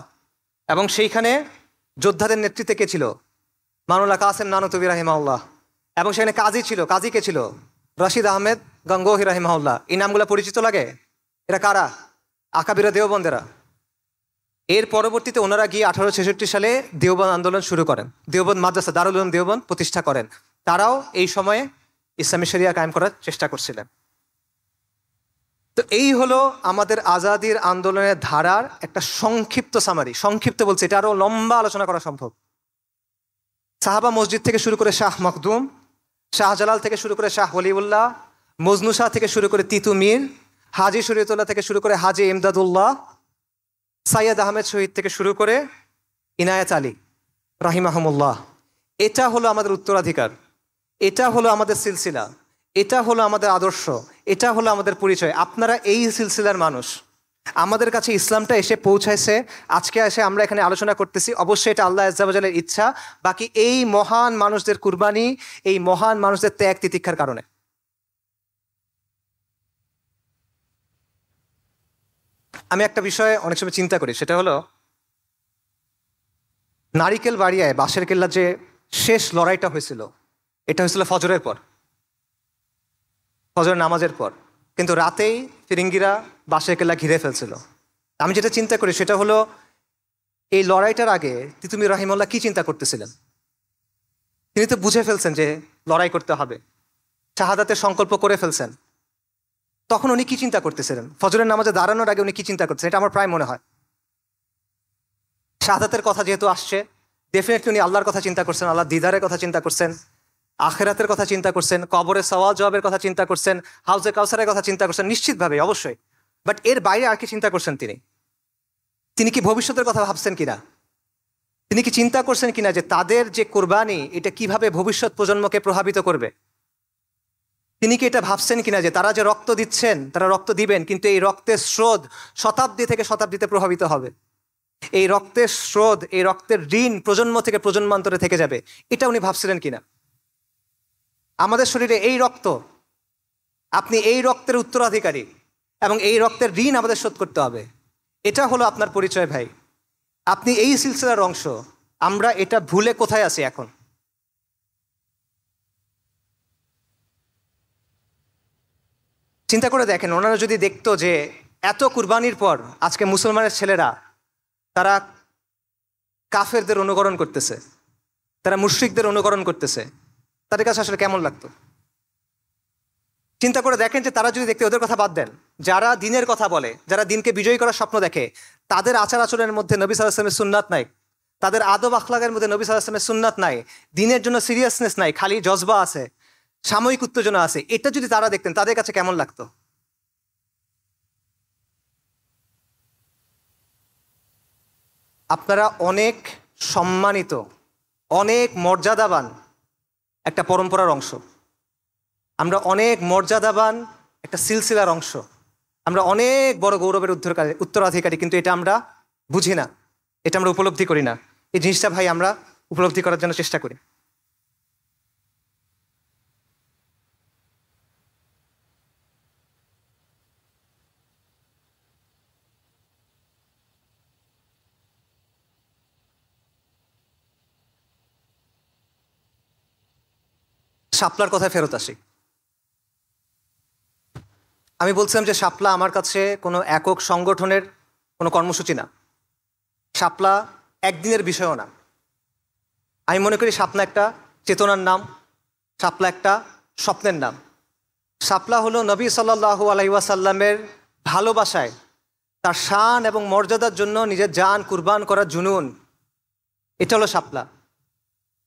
এবং সেইখানে যোদ্ধাদের নেতৃত্বে কে ছিল? মাওলানা কাসেম নানুতুবি রাহিমাহুল্লাহ। এবং সেখানে কাজী ছিল, কাজী কে ছিল? রশিদ আহমেদ গঙ্গোহী রাহিমাহুল্লাহ। এই নামগুলো পরিচিত লাগে? এরা কারা? আকাবিরা দেওবন্দেরা। এর পরবর্তীতে ওনারা গিয়ে 1866 সালে দেওবন্দ আন্দোলন শুরু করেন, দেওবন্দ মাদ্রাসা দারুল উলুম দেওবন্দ প্রতিষ্ঠা করেন। তারাও এই সময়ে ইসলামী শরিয়া কায়েম করার চেষ্টা করছিলেন। তো এই হলো আমাদের আজাদির আন্দোলনের ধারার একটা সংক্ষিপ্ত সামারি। সংক্ষিপ্ত বলছে, এটা আরো লম্বা আলোচনা করা সম্ভব। সাহাবা মসজিদ থেকে শুরু করে শাহ মখদুম, শাহজালাল থেকে শুরু করে শাহ ওলিউল্লাহ, মজনু শাহ থেকে শুরু করে তিতু মীর, হাজি শরীয়তুল্লাহ থেকে শুরু করে হাজি ইমদাদুল্লাহ, সাইয়দ আহমেদ শহীদ থেকে শুরু করে ইনায়েত আলী রাহিমাহুমুল্লাহ। এটা হলো আমাদের উত্তরাধিকার, এটা হলো আমাদের সিলসিলা, এটা হলো আমাদের আদর্শ, এটা হলো আমাদের পরিচয়। আপনারা এই সিলসিলার মানুষ। আমাদের কাছে ইসলামটা এসে পৌঁছাইছে, আজকে এসে আমরা এখানে আলোচনা করতেছি। অবশ্যই এটা আল্লাহ আজ্জা ওয়া জাল্লার ইচ্ছা, বাকি এই মহান মানুষদের কুরবানি, এই মহান মানুষদের ত্যাগ তিতিক্ষার কারণে। আমি একটা বিষয়ে অনেক সময় চিন্তা করি, সেটা হলো নারিকেল বাড়িয়ায় বাঁশের কেল্লা যে শেষ লড়াইটা হয়েছিল, এটা হয়েছিল ফজরের পর, ফজরের নামাজের পর। কিন্তু রাতেই ফিরিঙ্গিরা বাঁশের কেল্লা ঘিরে ফেলছিল। আমি যেটা চিন্তা করি সেটা হলো, এই লড়াইটার আগে তিতু মীর রাহিমাহুল্লাহ কি চিন্তা করতেছিলেন? তিনি তো বুঝে ফেলছেন যে লড়াই করতে হবে, শাহাদাতের সংকল্প করে ফেলছেন। তখন উনি কি চিন্তা করতেছিলেন? ফজরের নামাজে দাঁড়ানোর আগে উনি কি চিন্তা করতেছেন? এটা আমার প্রায় মনে হয়, শাহাদাতের কথা যেহেতু আসছে, ডেফিনেটলি উনি আল্লাহর কথা চিন্তা করছেন, আল্লাহ দিদারের কথা চিন্তা করছেন, আখেরাতের কথা চিন্তা করছেন, কবরের সওয়াল জবাবের কথা চিন্তা করছেন, হাউজে কাউসারের কথা চিন্তা করছেন, নিশ্চিতভাবে, অবশ্যই। বাট এর বাইরে আর কি চিন্তা করছেন তিনি? তিনি কি ভবিষ্যতের কথা ভাবছেন কিনা? তিনি কি চিন্তা করছেন কিনা যে তাদের যে কোরবানি, এটা কিভাবে ভবিষ্যৎ প্রজন্মকে প্রভাবিত করবে? তিনি কি এটা ভাবছেন কিনা যে তারা যে রক্ত দিচ্ছেন, তারা রক্ত দিবেন, কিন্তু এই রক্তের স্রোত শতাব্দী থেকে শতাব্দীতে প্রভাবিত হবে। এই রক্তের স্রোত, এই রক্তের ঋণ প্রজন্ম থেকে প্রজন্মান্তরে থেকে যাবে, এটা উনি ভাবছিলেন কিনা? আমাদের শরীরে এই রক্ত, আপনি এই রক্তের উত্তরাধিকারী এবং এই রক্তের ঋণ আমাদের শোধ করতে হবে। এটা হলো আপনার পরিচয় ভাই, আপনি এই সিলসিলার অংশ। আমরা এটা ভুলে কোথায় আছি এখন? চিন্তা করে দেখেন, ওনারা যদি দেখতো যে এত কুরবানির পর আজকে মুসলমানের ছেলেরা তারা কাফেরদের অনুকরণ করতেছে, তারা মুশরিকদের অনুকরণ করতেছে, তাদের কাছে আসলে কেমন লাগতো? চিন্তা করে দেখেন যে তারা যদি দেখতে, ওদের কথা বাদ দেন, যারা দিনের কথা বলে, যারা দিনকে বিজয়ী করার স্বপ্ন দেখে, তাদের আচার আচরণের মধ্যে নবী সাল্লাল্লাহু আলাইহি ওয়াসাল্লামের সুন্নাত নাই, তাদের আদব আখলাকের মধ্যে নবী সাল্লাল্লাহু আলাইহি ওয়াসাল্লামের সুন্নাত নাই, দিনের জন্য সিরিয়াসনেস নাই, খালি জজবা আছে, সাময়িক উত্তেজনা আছে। এটা যদি তারা দেখতেন, তাদের কাছে কেমন লাগতো? আপনারা অনেক সম্মানিত, অনেক মর্যাদাবান একটা পরম্পরার অংশ, আমরা অনেক মর্যাদাবান একটা সিলসিলার অংশ, আমরা অনেক বড় গৌরবের উত্তরাধিকারী, কিন্তু এটা আমরা বুঝি না, এটা আমরা উপলব্ধি করি না। এই জিনিসটা ভাই আমরা উপলব্ধি করার জন্য চেষ্টা করি। শাপলার কথায় ফেরত আসি। আমি বলছিলাম যে শাপলা আমার কাছে কোনো একক সংগঠনের কোনো কর্মসূচি না, শাপলা একদিনের বিষয়ও না। আমি মনে করি শাপলা একটা চেতনার নাম, শাপলা একটা স্বপ্নের নাম। শাপলা হলো নবী সাল্লাল্লাহু আলাইহি ওয়াসাল্লামের ভালোবাসায়, তার শান এবং মর্যাদার জন্য নিজের জান কুরবান করার জুনুন, এটা হলো শাপলা।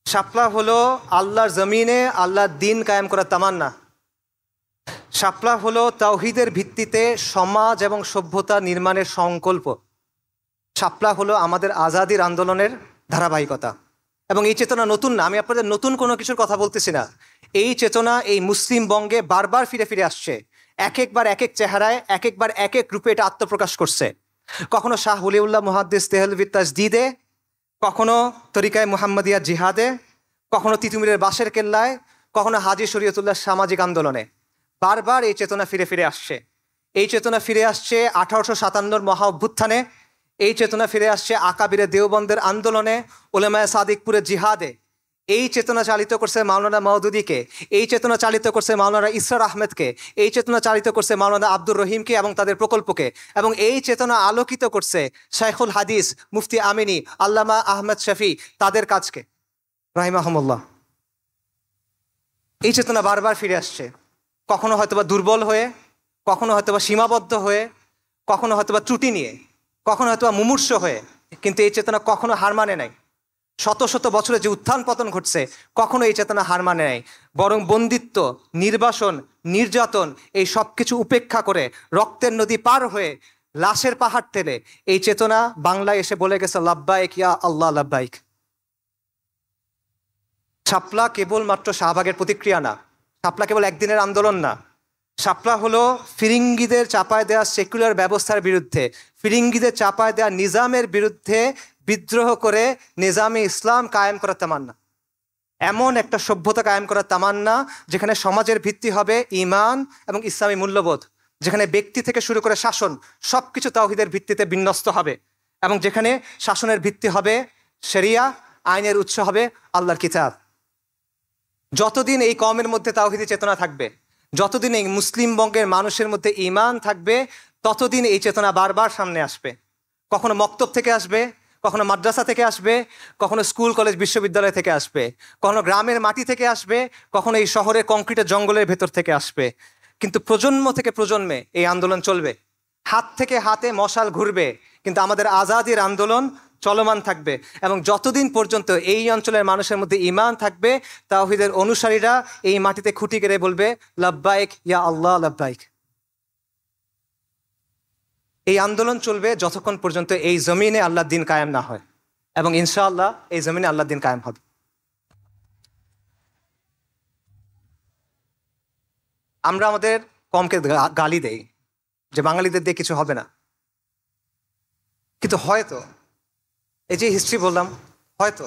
শাপলা হলো আল্লাহর জমিনে আল্লাহর দিন কায়েম করার তামান্না। শাপলা হলো তাওহীদের ভিত্তিতে সমাজ এবং সভ্যতা নির্মাণের সংকল্প। শাপলা হলো আমাদের আজাদির আন্দোলনের ধারাবাহিকতা। এবং এই চেতনা নতুন না, আমি আপনাদের নতুন কোনো কিছুর কথা বলতেছি না। এই চেতনা এই মুসলিম বঙ্গে বারবার ফিরে ফিরে আসছে, এক একবার এক এক চেহারায়, এক একবার এক এক রূপে এটা আত্মপ্রকাশ করছে। কখনো শাহ ওলিউল্লাহ মুহাদ্দিস দেহলভী তাজদীদে, কখনো তরিকায় মুহাম্মাদিয়া জিহাদে, কখনো তিতুমিরের বাঁশের কেল্লায়, কখনো হাজী শরীয়তুল্লাহ সামাজিক আন্দোলনে। বারবার এই চেতনা ফিরে ফিরে আসছে। এই চেতনা ফিরে আসছে 1857 মহা অভ্যুত্থানে, এই চেতনা ফিরে আসছে আকাবিরে দেওবন্দের আন্দোলনে, উলামায়ে সাদিকপুরের জিহাদে। এই চেতনা চালিত করছে মাওলানা মওদুদীকে, এই চেতনা চালিত করছে মাওলানা ইসরার আহমেদকে, এই চেতনা চালিত করছে মাওলানা আব্দুর রহিমকে এবং তাদের প্রকল্পকে, এবং এই চেতনা আলোকিত করছে শাইখুল হাদিস মুফতি আমিনী আল্লামা আহমেদ শফি তাদের কাজকে রাহিমাহুমুল্লাহ। এই চেতনা বারবার ফিরে আসছে, কখনো হয়তোবা দুর্বল হয়ে, কখনো হয়তোবা সীমাবদ্ধ হয়ে, কখনো হয়তোবা ত্রুটি নিয়ে, কখনো হয়তোবা মুমূর্ষ হয়ে, কিন্তু এই চেতনা কখনো হার মানে নাই। শত শত বছরে যে উত্থান পতন ঘটছে, কখনো এই চেতনা হার মানে নাই, বরং বন্দিত্ব, নির্বাসন, নির্যাতন এই সব কিছু উপেক্ষা করে রক্তের নদী পার হয়ে লাশের পাহাড় ঠেলে এই চেতনা বাংলায় এসে বলে গেছে লাব্বাইক ইয়া আল্লাহ লাব্বাইক। শাপলা কেবলমাত্র শাহবাগের প্রতিক্রিয়া না, শাপলা কেবল একদিনের আন্দোলন না। শাপলা হলো ফিরিঙ্গিদের চাপায় দেওয়া সেকুলার ব্যবস্থার বিরুদ্ধে, ফিরিঙ্গিদের চাপায় দেওয়া নিজামের বিরুদ্ধে বিদ্রোহ করে নিজামে ইসলাম কায়েম করার তামান্না। এমন একটা সভ্যতা কায়েম করার তামান্না যেখানে সমাজের ভিত্তি হবে ঈমান এবং ইসলামী মূল্যবোধ, যেখানে ব্যক্তি থেকে শুরু করে শাসন সব কিছু তাওহীদের ভিত্তিতে বিন্যস্ত হবে, এবং যেখানে শাসনের ভিত্তি হবে শরিয়া, আইনের উৎস হবে আল্লাহর কিতাব। যতদিন এই কওমের মধ্যে তাওহীদি চেতনা থাকবে, যতদিন এই মুসলিম বঙ্গের মানুষের মধ্যে ঈমান থাকবে, ততদিন এই চেতনা বারবার সামনে আসবে। কখনো মক্তব থেকে আসবে, কখনো মাদ্রাসা থেকে আসবে, কখনো স্কুল কলেজ বিশ্ববিদ্যালয় থেকে আসবে, কখনো গ্রামের মাটি থেকে আসবে, কখনো এই শহরের কংক্রিটের জঙ্গলের ভেতর থেকে আসবে। কিন্তু প্রজন্ম থেকে প্রজন্মে এই আন্দোলন চলবে, হাত থেকে হাতে মশাল ঘুরবে, কিন্তু আমাদের আজাদির আন্দোলন চলমান থাকবে। এবং যতদিন পর্যন্ত এই অঞ্চলের মানুষের মধ্যে ঈমান থাকবে, তাওহীদের অনুসারীরা এই মাটিতে খুঁটি কেড়ে বলবে লাব্বাইক ইয়া আল্লাহ লাব্বাইক। এই আন্দোলন চলবে যতক্ষণ পর্যন্ত এই জমিনে আল্লাহর দিন কায়েম না হয়, এবং ইনশাআল্লাহ এই জমিনে আল্লাহর দিন কায়েম হবে। আমরা আমাদের কমকে গালি দেই যে বাঙালিদের দিয়ে কিছু হবে না, কিন্তু হয়তো এই যে হিস্ট্রি বললাম, হয়তো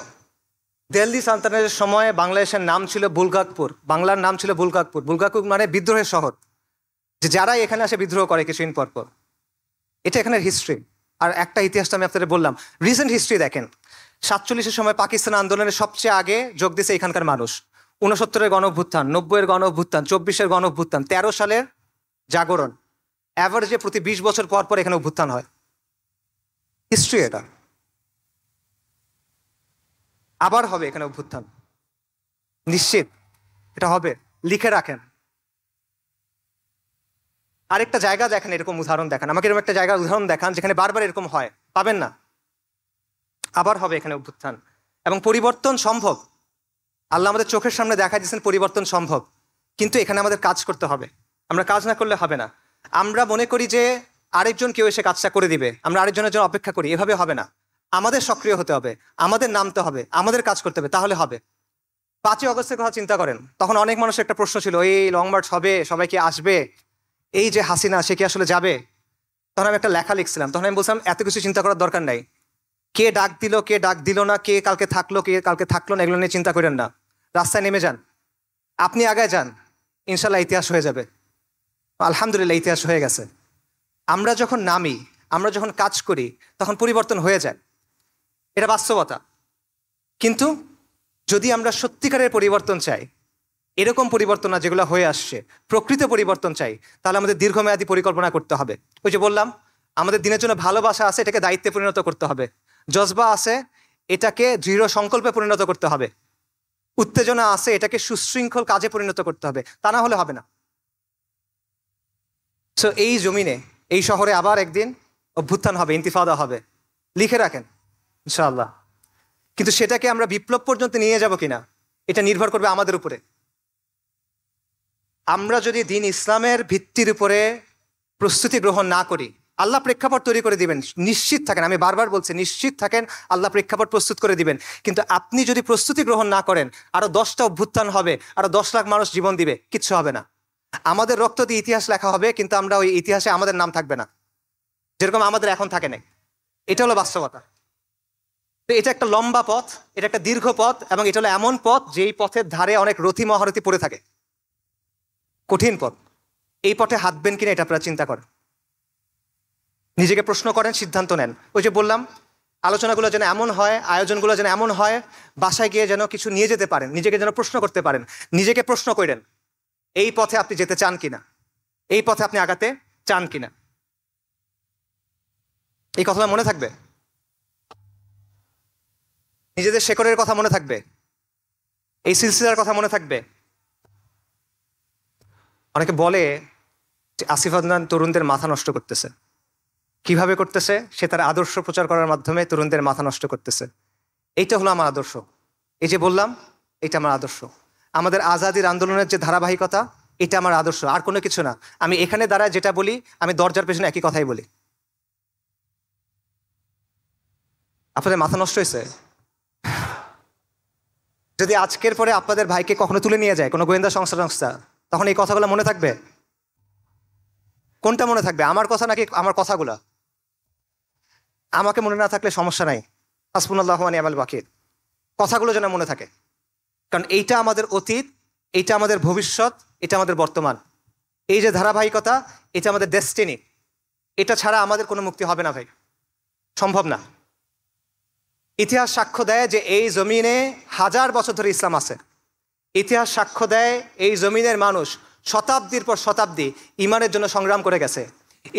দিল্লি সালতানাতের সময় বাংলাদেশের নাম ছিল বুলগাকপুর, বাংলার নাম ছিল বুলগাকপুর। বুলগাকপুর মানে বিদ্রোহের শহর, যে যারাই এখানে আসে বিদ্রোহ করে কিছুদিন পর পর। এটা এখানের হিস্ট্রি। আর একটা ইতিহাসটা আমি আপনাদের বললাম, রিসেন্ট হিস্ট্রি দেখেন। 47-এর সময় পাকিস্তান আন্দোলনের সবচেয়ে আগে যোগ দিয়েছে এখানকার মানুষ। 69-এর গণ অভ্যুত্থান, 90-এর গণ অভ্যুত্থান, 24-এর গণ অভ্যুত্থান, 13 সালের জাগরণ, অ্যাভারেজে প্রতি 20 বছর পর পর এখানে অভ্যুত্থান হয়। হিস্ট্রি এটা। আবার হবে এখানে অভ্যুত্থান, নিশ্চিত এটা হবে, লিখে রাখেন। আরেকটা জায়গা দেখেন, এরকম উদাহরণ দেখান আমাকে, এরকম একটা জায়গার উদাহরণ দেখান যেখানে বারবার এরকম হয়, পাবেন না। আবার হবে এখানে অভ্যুত্থান, এবং পরিবর্তন সম্ভব। আল্লাহ আমাদের চোখের সামনে দেখা দিয়েছেন পরিবর্তন সম্ভব, কিন্তু এখানে আমাদের কাজ করতে হবে। আমরা কাজ না করলে হবে না। আমরা মনে করি যে আরেকজন কেউ এসে কাজটা করে দিবে, আমরা আরেকজনের জন্য অপেক্ষা করি, এভাবে হবে না। আমাদের সক্রিয় হতে হবে, আমাদের নামতে হবে, আমাদের কাজ করতে হবে, তাহলে হবে। 5ই অগস্টের কথা চিন্তা করেন, তখন অনেক মানুষের একটা প্রশ্ন ছিল, এই লং মার্চ হবে, সবাই কি আসবে, এই যে হাসিনা সে কি আসলে যাবে? তখন আমি একটা লেখা লিখছিলাম, তখন আমি বলছিলাম এত কিছু চিন্তা করার দরকার নাই। কে ডাক দিল, কে ডাক দিল না, কে কালকে থাকলো, কে কালকে থাকলো না, এগুলো নিয়ে চিন্তা করেন না। রাস্তায় নেমে যান, আপনি আগায় যান, ইনশাল্লাহ ইতিহাস হয়ে যাবে। আলহামদুলিল্লাহ ইতিহাস হয়ে গেছে। আমরা যখন নামি, আমরা যখন কাজ করি, তখন পরিবর্তন হয়ে যায়, এটা বাস্তবতা। কিন্তু যদি আমরা সত্যিকারের পরিবর্তন চাই, এরকম পরিবর্তন না যেগুলো হয়ে আসছে, প্রকৃত পরিবর্তন চাই, তাহলে আমাদের দীর্ঘমেয়াদী পরিকল্পনা করতে হবে। ওই যে বললাম, আমাদের দিনের জন্য ভালোবাসা আছে, এটাকে দায়িত্বে পরিণত করতে হবে। জজবা আছে, এটাকে দৃঢ় সংকল্পে পরিণত করতে হবে। উত্তেজনা আছে, এটাকে সুশৃঙ্খল কাজে পরিণত করতে হবে, তা না হলে হবে না। সো এই জমিনে, এই শহরে আবার একদিন অভ্যুত্থান হবে, ইন্তিফাদা হবে, লিখে রাখেন ইনশাআল্লাহ। কিন্তু সেটাকে আমরা বিপ্লব পর্যন্ত নিয়ে যাব কিনা, এটা নির্ভর করবে আমাদের উপরে। আমরা যদি দিন ইসলামের ভিত্তির উপরে প্রস্তুতি গ্রহণ না করি, আল্লাহ প্রেক্ষাপট তৈরি করে দিবেন, নিশ্চিত থাকেন, আমি বারবার বলছি নিশ্চিত থাকেন, আল্লাহ প্রেক্ষাপট প্রস্তুত করে দিবেন। কিন্তু আপনি যদি প্রস্তুতি গ্রহণ না করেন, আরো 10টা অভ্যুত্থান হবে, আরো 10 লাখ মানুষ জীবন দিবে, কিচ্ছু হবে না। আমাদের রক্ত দিয়ে ইতিহাস লেখা হবে, কিন্তু আমরা ওই ইতিহাসে আমাদের নাম থাকবে না, যেরকম আমাদের এখন থাকে না। এটা হলো বাস্তবতা। তো এটা একটা লম্বা পথ, এটা একটা দীর্ঘ পথ, এবং এটা হলো এমন পথ যেই পথের ধারে অনেক রথী মহারথী পড়ে থাকে, কঠিন পথ। এই পথে হাঁটবেন কিনা এটা আপনারা চিন্তা করেন, নিজেকে প্রশ্ন করেন, সিদ্ধান্ত নেন। ওই যে বললাম, আলোচনাগুলো যেন এমন হয়, আয়োজনগুলো যেন এমন হয়, বাসায় গিয়ে যেন কিছু নিয়ে যেতে পারেন, নিজেকে যেন প্রশ্ন করতে পারেন, নিজেকে প্রশ্ন করেন এই পথে আপনি যেতে চান কিনা, এই পথে আপনি আগাতে চান কিনা। এই কথাটা মনে থাকবে, নিজেদের শেকড়ের কথা মনে থাকবে, এই সিলসিলার কথা মনে থাকবে। অনেকে বলে যে আসিফ আদনান তরুণদের মাথা নষ্ট করতেছে। কিভাবে করতেছে? সে তার আদর্শ প্রচার করার মাধ্যমে তরুণদের মাথা নষ্ট করতেছে। এইটা হলো আমার আদর্শ। এই যে বললাম, এটা আমার আদর্শ। আমাদের আজাদির আন্দোলনের যে ধারাবাহিকতা, এটা আমার আদর্শ, আর কোনো কিছু না। আমি এখানে দাঁড়ায় যেটা বলি, আমি দরজার পেছনে একই কথাই বলি। আপনাদের মাথা নষ্ট হয়েছে? যদি আজকের পরে আপনাদের ভাইকে কখনো তুলে নিয়ে যায় কোনো গোয়েন্দা সংস্থা, তখন এই কথাগুলো মনে থাকবে? কোনটা মনে থাকবে, আমার কথা নাকি আমার কথাগুলা? আমাকে মনে না থাকলে সমস্যা নাই, হাসবুনাল্লাহু ওয়া নি'মাল ওয়াকিল। কথাগুলো যেন মনে থাকে, কারণ এইটা আমাদের অতীত, এইটা আমাদের ভবিষ্যৎ, এটা আমাদের বর্তমান। এই যে ধারাবাহিকতা, এটা আমাদের ডেস্টিনি। এটা ছাড়া আমাদের কোনো মুক্তি হবে না ভাই, সম্ভব না। ইতিহাস সাক্ষ্য দেয় যে এই জমিনে 1000 বছর ধরে ইসলাম আছে। ইতিহাস সাক্ষ্য দেয় এই জমিনের মানুষ শতাব্দীর পর শতাব্দী ইমানের জন্য সংগ্রাম করে গেছে।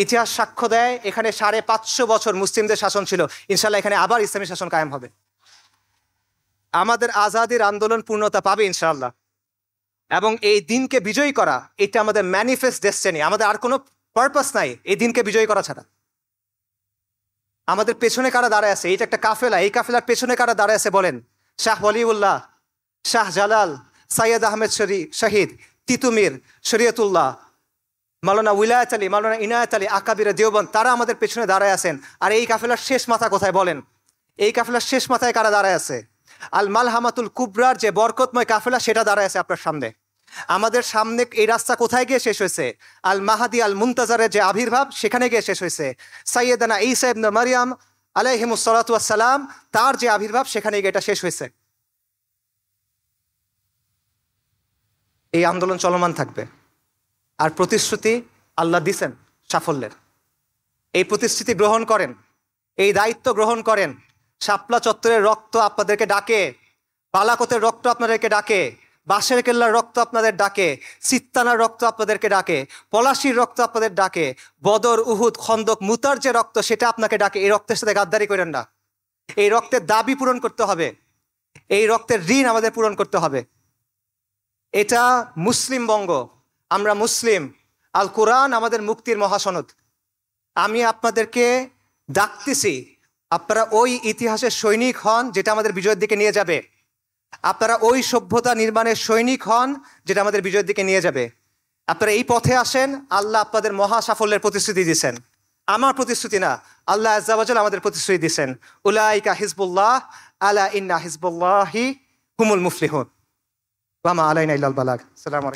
ইতিহাস সাক্ষ্য দেয় এখানে 550 বছর মুসলিমদের শাসন ছিল, ইনশাল্লাহ এখানে আবার ইসলামী শাসন কায়েম হবে। আমাদের আজাদির আন্দোলন পূর্ণতা পাবে ইনশাআল্লাহ, এবং এই দিনকে বিজয়ী করা, এটা আমাদের ম্যানিফেস্ট ডেস্টিনি। আমাদের আর কোনো পারপাস নাই এই দিনকে বিজয়ী করা ছাড়া। আমাদের পেছনে কারা দাঁড়ায় আছে? এটা একটা কাফেলা, এই কাফেলার পেছনে কারা দাঁড়ায় আছে বলেন? শাহ ওয়ালিউল্লাহ, শাহ জালাল, সৈয়দ আহমেদ শহীদ, তিতুমির, শরীয়তুল্লাহ, মাওলানা উলায়াত আলী, মাওলানা ইনায়াত আলী, আকাবিরে দেওবন্দ, তারা আমাদের পেছনে দাঁড়ায় আছেন। আর এই কাফেলার শেষ মাথা কোথায় বলেন? এই কাফেলার শেষ মাথায় কারা দাঁড়ায় আছে? আল মালহামাতুল কুবরার যে বরকতময় কাফেলা, সেটা দাঁড়ায় আছে আপনার সামনে। আমাদের সামনে এই রাস্তা কোথায় গিয়ে শেষ হয়েছে? আল মাহাদি আল মুনতাজারের যে আবির্ভাব, সেখানে গিয়ে শেষ হয়েছে। সাইয়েদানা ঈসা ইবনে মারইয়াম আলাইহিমুস সালাতু ওয়াস সালাম, তার যে আবির্ভাব, সেখানে গিয়ে এটা শেষ হয়েছে। এই আন্দোলন চলমান থাকবে। আর প্রতিশ্রুতি আল্লাহ দিছেন সাফল্যের। এই প্রতিশ্রুতি গ্রহণ করেন, এই দায়িত্ব গ্রহণ করেন। শাপলা চত্বরের রক্ত আপনাদেরকে ডাকে, বালাকোটের রক্ত আপনাদেরকে ডাকে, বাঁশের কেল্লার রক্ত আপনাদের ডাকে, সিত্তানার রক্ত আপনাদেরকে ডাকে, পলাশির রক্ত আপনাদের ডাকে, বদর, উহুদ, খন্দক, মুতার যে রক্ত, সেটা আপনাকে ডাকে। এই রক্তের সাথে গাদ্দারি করেন না। এই রক্তের দাবি পূরণ করতে হবে, এই রক্তের ঋণ আমাদের পূরণ করতে হবে। এটা মুসলিম বঙ্গ, আমরা মুসলিম। আল কোরআন আমাদের মুক্তির মহাসনদ। আমি আপনাদেরকে ডাকতেছি, আপনারা ওই ইতিহাসের সৈনিক হন যেটা আমাদের বিজয়ের দিকে নিয়ে যাবে। আপনারা ওই সভ্যতা নির্মাণের সৈনিক হন যেটা আমাদের বিজয়ের দিকে নিয়ে যাবে। আপনারা এই পথে আসেন, আল্লাহ আপনাদের মহা সাফল্যের প্রতিশ্রুতি দিয়েছেন। আমার প্রতিশ্রুতি না, আল্লাহ আজ্জা ওয়া জাল আমাদের প্রতিশ্রুতি দিয়েছেন। উলাইকা হিজবুল্লাহ, আলা ইন্না হিজবুল্লাহি হুমুল মুফলিহুন। ওয়া মা আলাইনা ইল্লাল বালাগ। আসসালামু আলাইকুম।